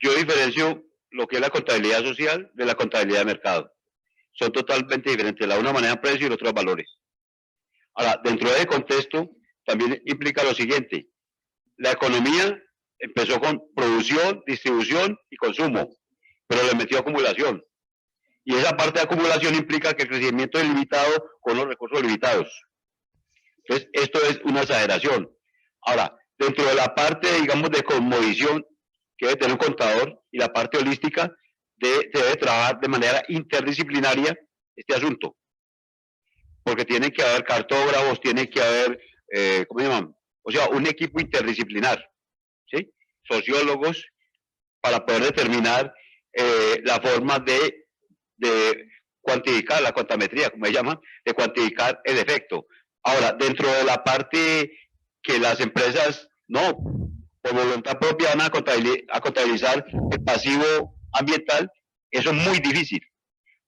yo diferencio lo que es la contabilidad social de la contabilidad de mercado. Son totalmente diferentes. La una maneja precio y la otra valores. Ahora, dentro de ese contexto, también implica lo siguiente. La economía empezó con producción, distribución y consumo, pero le metió acumulación. Y esa parte de acumulación implica que el crecimiento es limitado con los recursos limitados. Entonces, esto es una exageración. Ahora, dentro de la parte, digamos, de cosmovisión que debe tener un contador y la parte holística, se debe trabajar de manera interdisciplinaria este asunto. Porque tiene que haber cartógrafos, tiene que haber, ¿cómo se llaman? O sea, un equipo interdisciplinar, ¿sí? Sociólogos, para poder determinar la forma de cuantificar, la cuantametría, como se llama, de cuantificar el efecto. Ahora, dentro de la parte que las empresas, no, por voluntad propia van a contabilizar el pasivo ambiental, eso es muy difícil,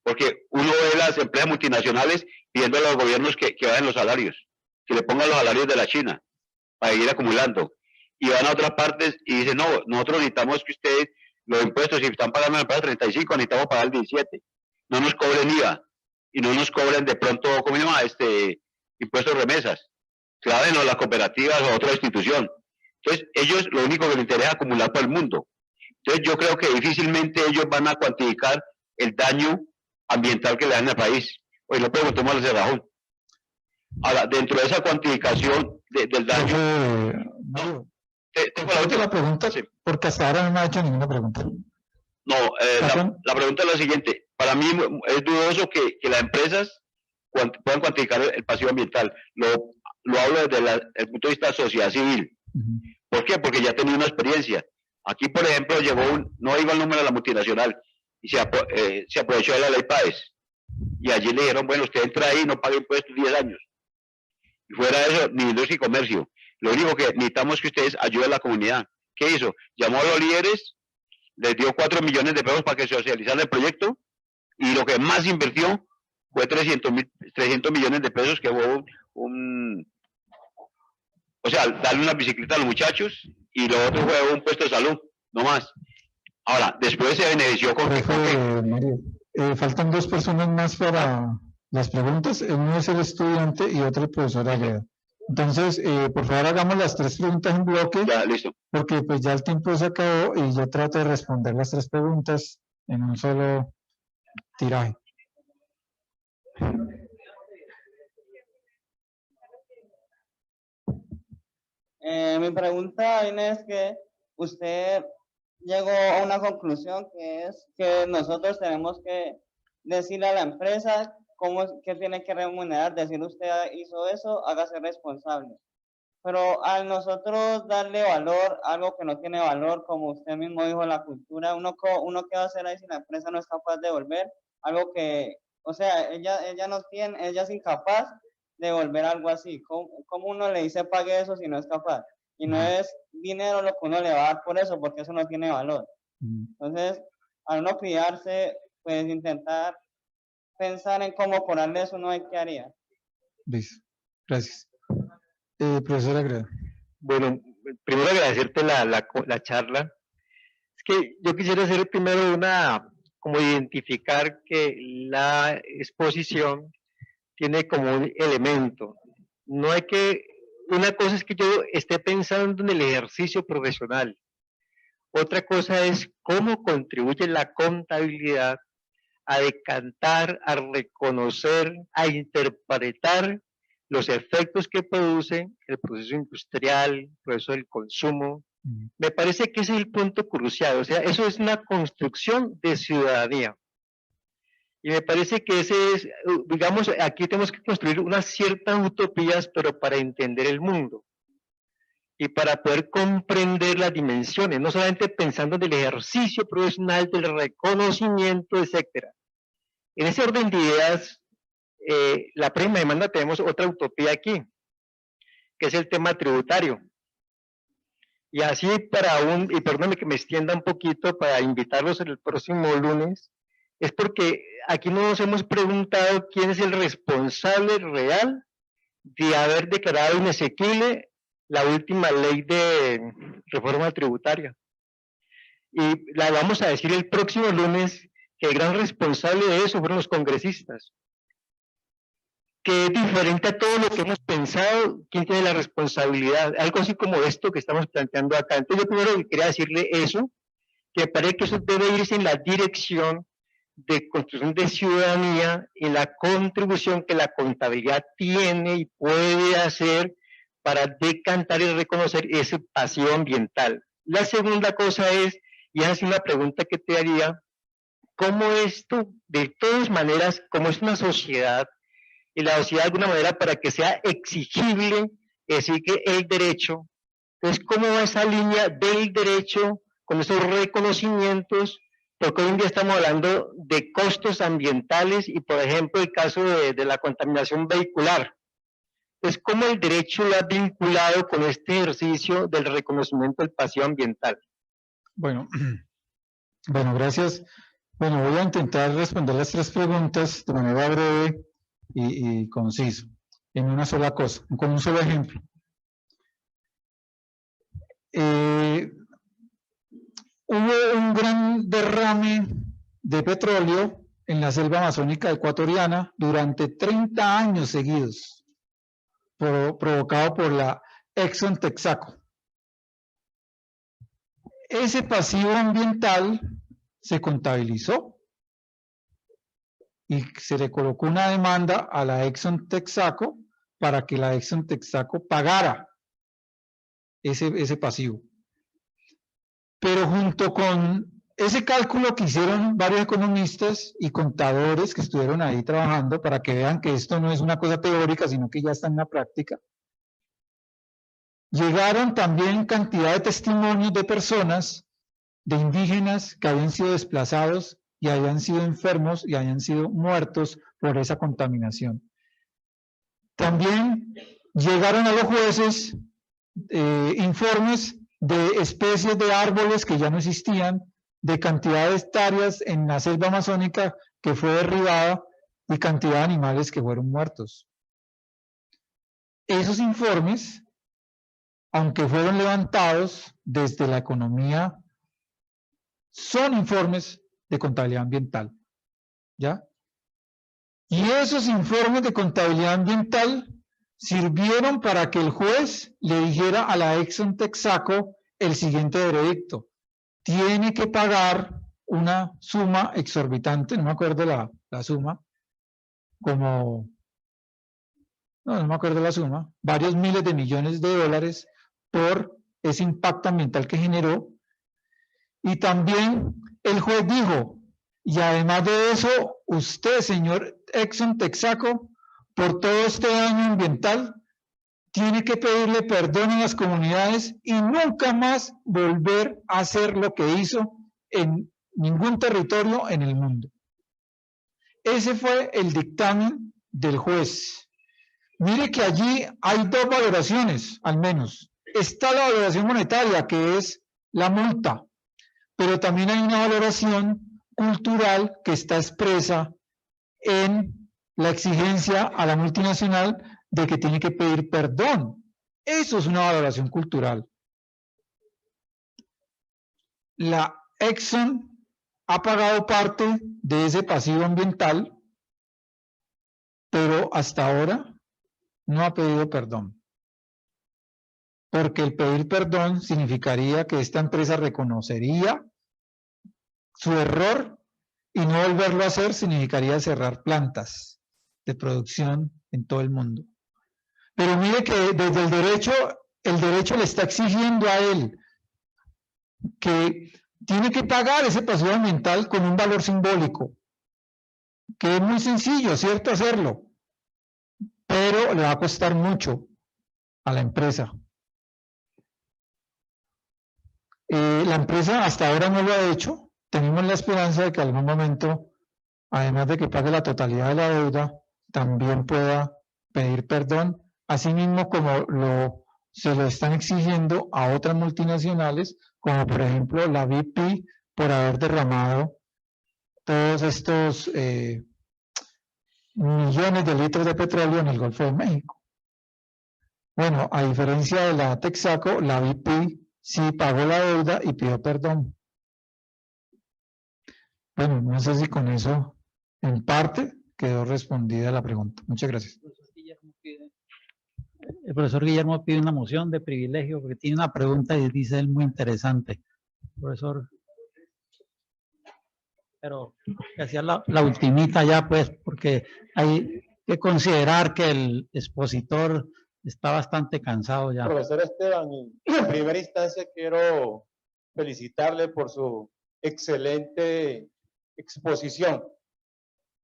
porque uno ve las empresas multinacionales pidiendo a los gobiernos que bajen los salarios, que le pongan los salarios de la China, para ir acumulando. Y van a otras partes y dicen, no, nosotros necesitamos que ustedes, los impuestos, si están pagando en la empresa 35, necesitamos pagar el 17. No nos cobren IVA y no nos cobren de pronto, ¿cómo se llama? Impuestos remesas. Clávenos las cooperativas o otra institución. Entonces, ellos lo único que les interesa es acumular por el mundo. Entonces, yo creo que difícilmente ellos van a cuantificar el daño ambiental que le dan al país. Oye, no preguntemos al Cerrajón. Ahora, dentro de esa cuantificación del daño... Tengo la pregunta, sí, porque hasta ahora no me ha hecho ninguna pregunta. No, la pregunta es la siguiente. Para mí es dudoso que las empresas puedan cuantificar el pasivo ambiental. Lo hablo desde el punto de vista de sociedad civil. ¿Por qué? Porque ya he tenido una experiencia. Aquí, por ejemplo, llegó no digo el número de la multinacional, y se aprovechó de la ley PAES. Y allí le dijeron, bueno, usted entra ahí y no paga impuestos 10 años. Y fuera de eso, ni industria y comercio. Lo único que necesitamos es que ustedes ayuden a la comunidad. ¿Qué hizo? Llamó a los líderes, les dio 4 millones de pesos para que socializaran el proyecto, y lo que más invirtió fue 300 millones de pesos, que fue o sea, darle una bicicleta a los muchachos, y lo otro fue un puesto de salud, no más. Ahora, después se benefició con... Mario, faltan dos personas más para las preguntas. Uno es el estudiante y otro el profesor Agreda. Entonces, por favor, hagamos las tres preguntas en bloque. Ya, listo. Porque pues ya el tiempo se acabó y yo trato de responder las tres preguntas en un solo tiraje. Mi pregunta, Inés, es que usted llegó a una conclusión, que es que nosotros tenemos que decirle a la empresa qué tiene que remunerar, decir usted hizo eso, hágase responsable. Pero al nosotros darle valor a algo que no tiene valor, como usted mismo dijo, la cultura, uno qué va a hacer ahí si la empresa no es capaz de devolver algo que, o sea, ella no tiene, ella es incapaz de devolver algo así. ¿Cómo uno le dice pague eso si no es capaz? Y no es dinero lo que uno le va a dar por eso, porque eso no tiene valor. Entonces, al uno cuidarse, pues intentar pensar en cómo cobrarle eso, ¿no? ¿Qué haría? Listo, gracias. Profesor Agreda. Bueno, primero agradecerte la charla. Es que yo quisiera hacer primero una como identificar que la exposición tiene como un elemento. No hay que, una cosa es que yo esté pensando en el ejercicio profesional. Otra cosa es cómo contribuye la contabilidad a decantar, a reconocer, a interpretar los efectos que produce el proceso industrial, el proceso del consumo. Me parece que ese es el punto crucial, o sea, eso es una construcción de ciudadanía. Y me parece que ese es, digamos, aquí tenemos que construir unas ciertas utopías, pero para entender el mundo. Y para poder comprender las dimensiones, no solamente pensando en el ejercicio profesional, del reconocimiento, etcétera. En ese orden de ideas, la próxima demanda tenemos otra utopía aquí, que es el tema tributario. Y así y perdónenme que me extienda un poquito para invitarlos el próximo lunes, es porque aquí no nos hemos preguntado quién es el responsable real de haber declarado inexequible la última ley de reforma tributaria. Y la vamos a decir el próximo lunes, que el gran responsable de eso fueron los congresistas. Que es diferente a todo lo que hemos pensado, quién tiene la responsabilidad, algo así como esto que estamos planteando acá. Entonces yo primero quería decirle eso, que me parece que eso debe irse en la dirección de construcción de ciudadanía y la contribución que la contabilidad tiene y puede hacer para decantar y reconocer ese pasivo ambiental. La segunda cosa es, y esa es una pregunta que te haría, ¿cómo esto, de todas maneras, como es una sociedad, y la sociedad de alguna manera para que sea exigible, exige el derecho? Entonces, ¿cómo va esa línea del derecho con esos reconocimientos? Porque hoy en día estamos hablando de costos ambientales y, por ejemplo, el caso de la contaminación vehicular. Entonces, ¿cómo el derecho lo ha vinculado con este ejercicio del reconocimiento del pasivo ambiental? Bueno, gracias. Bueno, voy a intentar responder las tres preguntas de manera breve y conciso, en una sola cosa, con un solo ejemplo. Hubo un gran derrame de petróleo en la selva amazónica ecuatoriana durante 30 años seguidos, provocado por la Exxon Texaco. Ese pasivo ambiental se contabilizó y se le colocó una demanda a la Exxon Texaco para que la Exxon Texaco pagara ese pasivo. Pero junto con ese cálculo que hicieron varios economistas y contadores que estuvieron ahí trabajando para que vean que esto no es una cosa teórica, sino que ya está en la práctica, llegaron también cantidad de testimonios de personas, de indígenas que habían sido desplazados y habían sido enfermos y habían sido muertos por esa contaminación. También llegaron a los jueces informes de especies de árboles que ya no existían, de cantidad de hectáreas en la selva amazónica que fue derribada y cantidad de animales que fueron muertos. Esos informes, aunque fueron levantados desde la economía, son informes de contabilidad ambiental, ¿ya? Y esos informes de contabilidad ambiental sirvieron para que el juez le dijera a la Exxon Texaco el siguiente veredicto: tiene que pagar una suma exorbitante, no me acuerdo la suma, no me acuerdo la suma, varios miles de millones de dólares por ese impacto ambiental que generó. Y también el juez dijo, y además de eso, usted, señor Exxon Texaco, por todo este daño ambiental, tiene que pedirle perdón a las comunidades y nunca más volver a hacer lo que hizo en ningún territorio en el mundo. Ese fue el dictamen del juez. Mire que allí hay dos valoraciones, al menos. Está la valoración monetaria, que es la multa, pero también hay una valoración cultural que está expresa en la exigencia a la multinacional de que tiene que pedir perdón. Eso es una valoración cultural. La Exxon ha pagado parte de ese pasivo ambiental, pero hasta ahora no ha pedido perdón. Porque el pedir perdón significaría que esta empresa reconocería su error y no volverlo a hacer significaría cerrar plantas de producción en todo el mundo. Pero mire que desde el derecho le está exigiendo a él que tiene que pagar ese pasivo ambiental con un valor simbólico, que es muy sencillo, ¿cierto? Hacerlo, pero le va a costar mucho a la empresa. La empresa hasta ahora no lo ha hecho. Tenemos la esperanza de que en algún momento, además de que pague la totalidad de la deuda, también pueda pedir perdón, así mismo como se lo están exigiendo a otras multinacionales, como por ejemplo la BP, por haber derramado todos estos millones de litros de petróleo en el Golfo de México. Bueno, a diferencia de la Texaco, la BP sí pagó la deuda y pidió perdón. Bueno, no sé si con eso, en parte, quedó respondida la pregunta. Muchas gracias. El profesor Guillermo pide una moción de privilegio porque tiene una pregunta y dice él muy interesante. Profesor, pero que hacía la ultimita ya, pues, porque hay que considerar que el expositor está bastante cansado ya. Profesor Esteban, en primera instancia quiero felicitarle por su excelente exposición.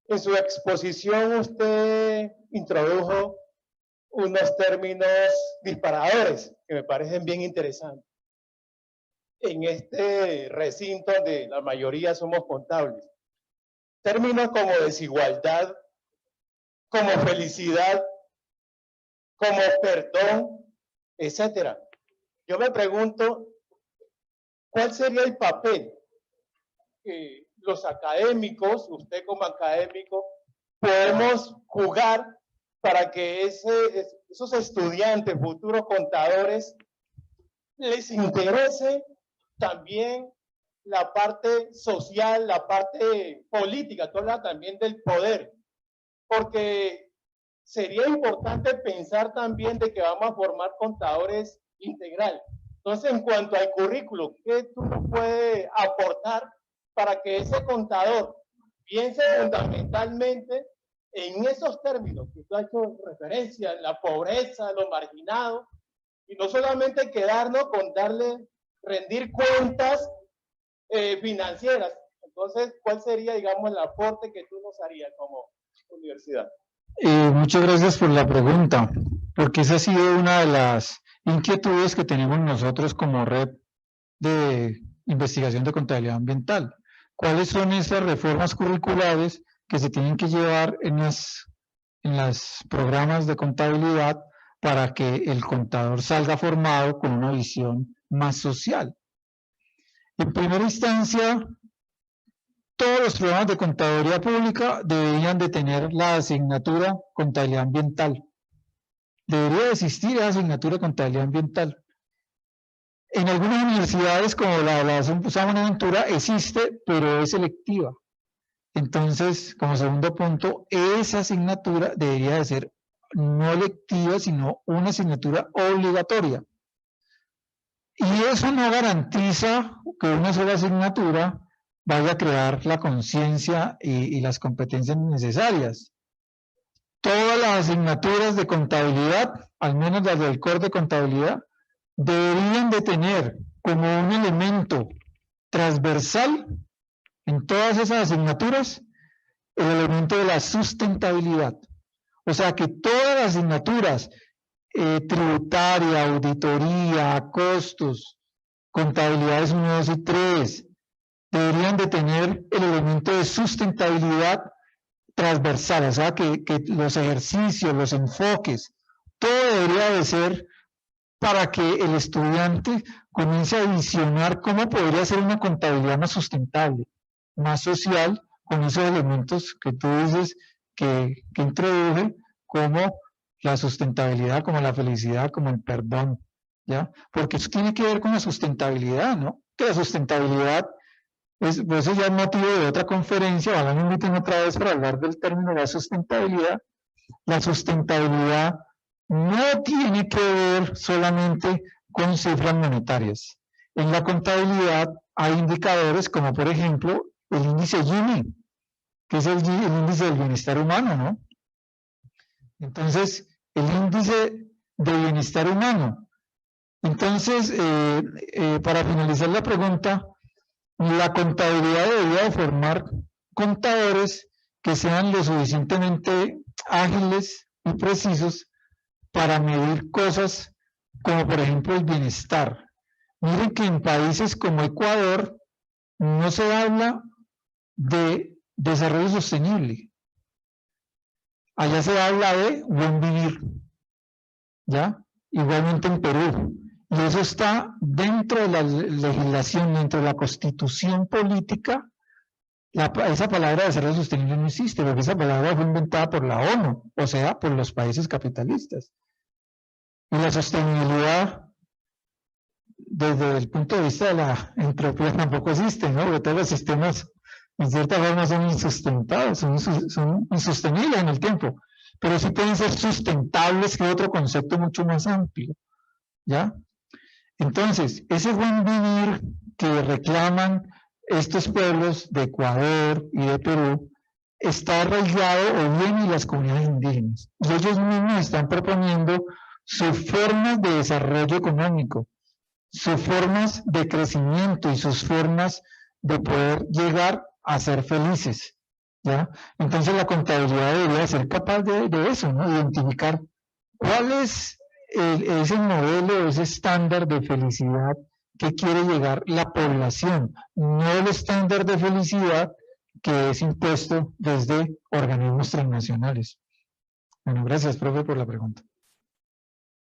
En su exposición usted introdujo unos términos disparadores que me parecen bien interesantes. En este recinto donde la mayoría somos contables. Términos como desigualdad, como felicidad, como perdón, etcétera. Yo me pregunto, ¿cuál sería el papel que los académicos, usted como académico, podemos jugar para que esos estudiantes, futuros contadores, les interese también la parte social, la parte política, tú hablas también del poder, porque sería importante pensar también de que vamos a formar contadores integrales. Entonces, en cuanto al currículo, ¿qué tú nos puedes aportar para que ese contador piense fundamentalmente en esos términos que tú has hecho referencia, la pobreza, los marginados, y no solamente quedarnos con rendir cuentas financieras? Entonces, ¿cuál sería, digamos, el aporte que tú nos harías como universidad? Muchas gracias por la pregunta, porque esa ha sido una de las inquietudes que tenemos nosotros como red de investigación de contabilidad ambiental. ¿Cuáles son esas reformas curriculares que se tienen que llevar en las programas de contabilidad para que el contador salga formado con una visión más social? En primera instancia, todos los programas de contaduría pública deberían de tener la asignatura contabilidad ambiental. Debería existir esa asignatura contabilidad ambiental. En algunas universidades, como la San Buenaventura, existe, pero es selectiva. Entonces, como segundo punto, esa asignatura debería de ser no electiva, sino una asignatura obligatoria. Y eso no garantiza que una sola asignatura vaya a crear la conciencia y las competencias necesarias. Todas las asignaturas de contabilidad, al menos las del core de contabilidad, deberían de tener como un elemento transversal en todas esas asignaturas el elemento de la sustentabilidad. O sea que todas las asignaturas, tributaria, auditoría, costos, contabilidades 1, 2 y 3, deberían de tener el elemento de sustentabilidad transversal, o sea que los ejercicios, los enfoques, todo debería de ser para que el estudiante comience a visionar cómo podría ser una contabilidad más sustentable, más social, con esos elementos que tú dices que introduje, como la sustentabilidad, como la felicidad, como el perdón, ¿ya? Porque eso tiene que ver con la sustentabilidad, ¿no? Que la sustentabilidad Por eso ya es motivo de otra conferencia, ojalá me inviten otra vez para hablar del término de la sustentabilidad. La sustentabilidad no tiene que ver solamente con cifras monetarias. En la contabilidad hay indicadores como, por ejemplo, el índice Gini, que es el índice del bienestar humano, ¿no? Entonces, el índice de bienestar humano. Entonces, para finalizar la pregunta, la contabilidad debería de formar contadores que sean lo suficientemente ágiles y precisos para medir cosas como, por ejemplo, el bienestar. Miren que en países como Ecuador no se habla de desarrollo sostenible. Allá se habla de buen vivir, ¿ya? Igualmente en Perú. Y eso está dentro de la legislación, dentro de la constitución política. Esa palabra de desarrollo sostenible no existe, porque esa palabra fue inventada por la ONU, o sea, por los países capitalistas. Y la sostenibilidad, desde el punto de vista de la entropía, tampoco existe, ¿no? Porque todos los sistemas, en cierta forma, son insustentables, son insostenibles en el tiempo, pero sí pueden ser sustentables, que es otro concepto mucho más amplio, ¿ya? Entonces, ese buen vivir que reclaman estos pueblos de Ecuador y de Perú está arraigado o bien en las comunidades indígenas. Y ellos mismos están proponiendo sus formas de desarrollo económico, sus formas de crecimiento y sus formas de poder llegar a ser felices, ¿ya? Entonces la contabilidad debería ser capaz de eso, ¿no? Identificar cuál es ese modelo, ese estándar de felicidad que quiere llegar la población, no el estándar de felicidad que es impuesto desde organismos transnacionales. Bueno, gracias, profe, por la pregunta.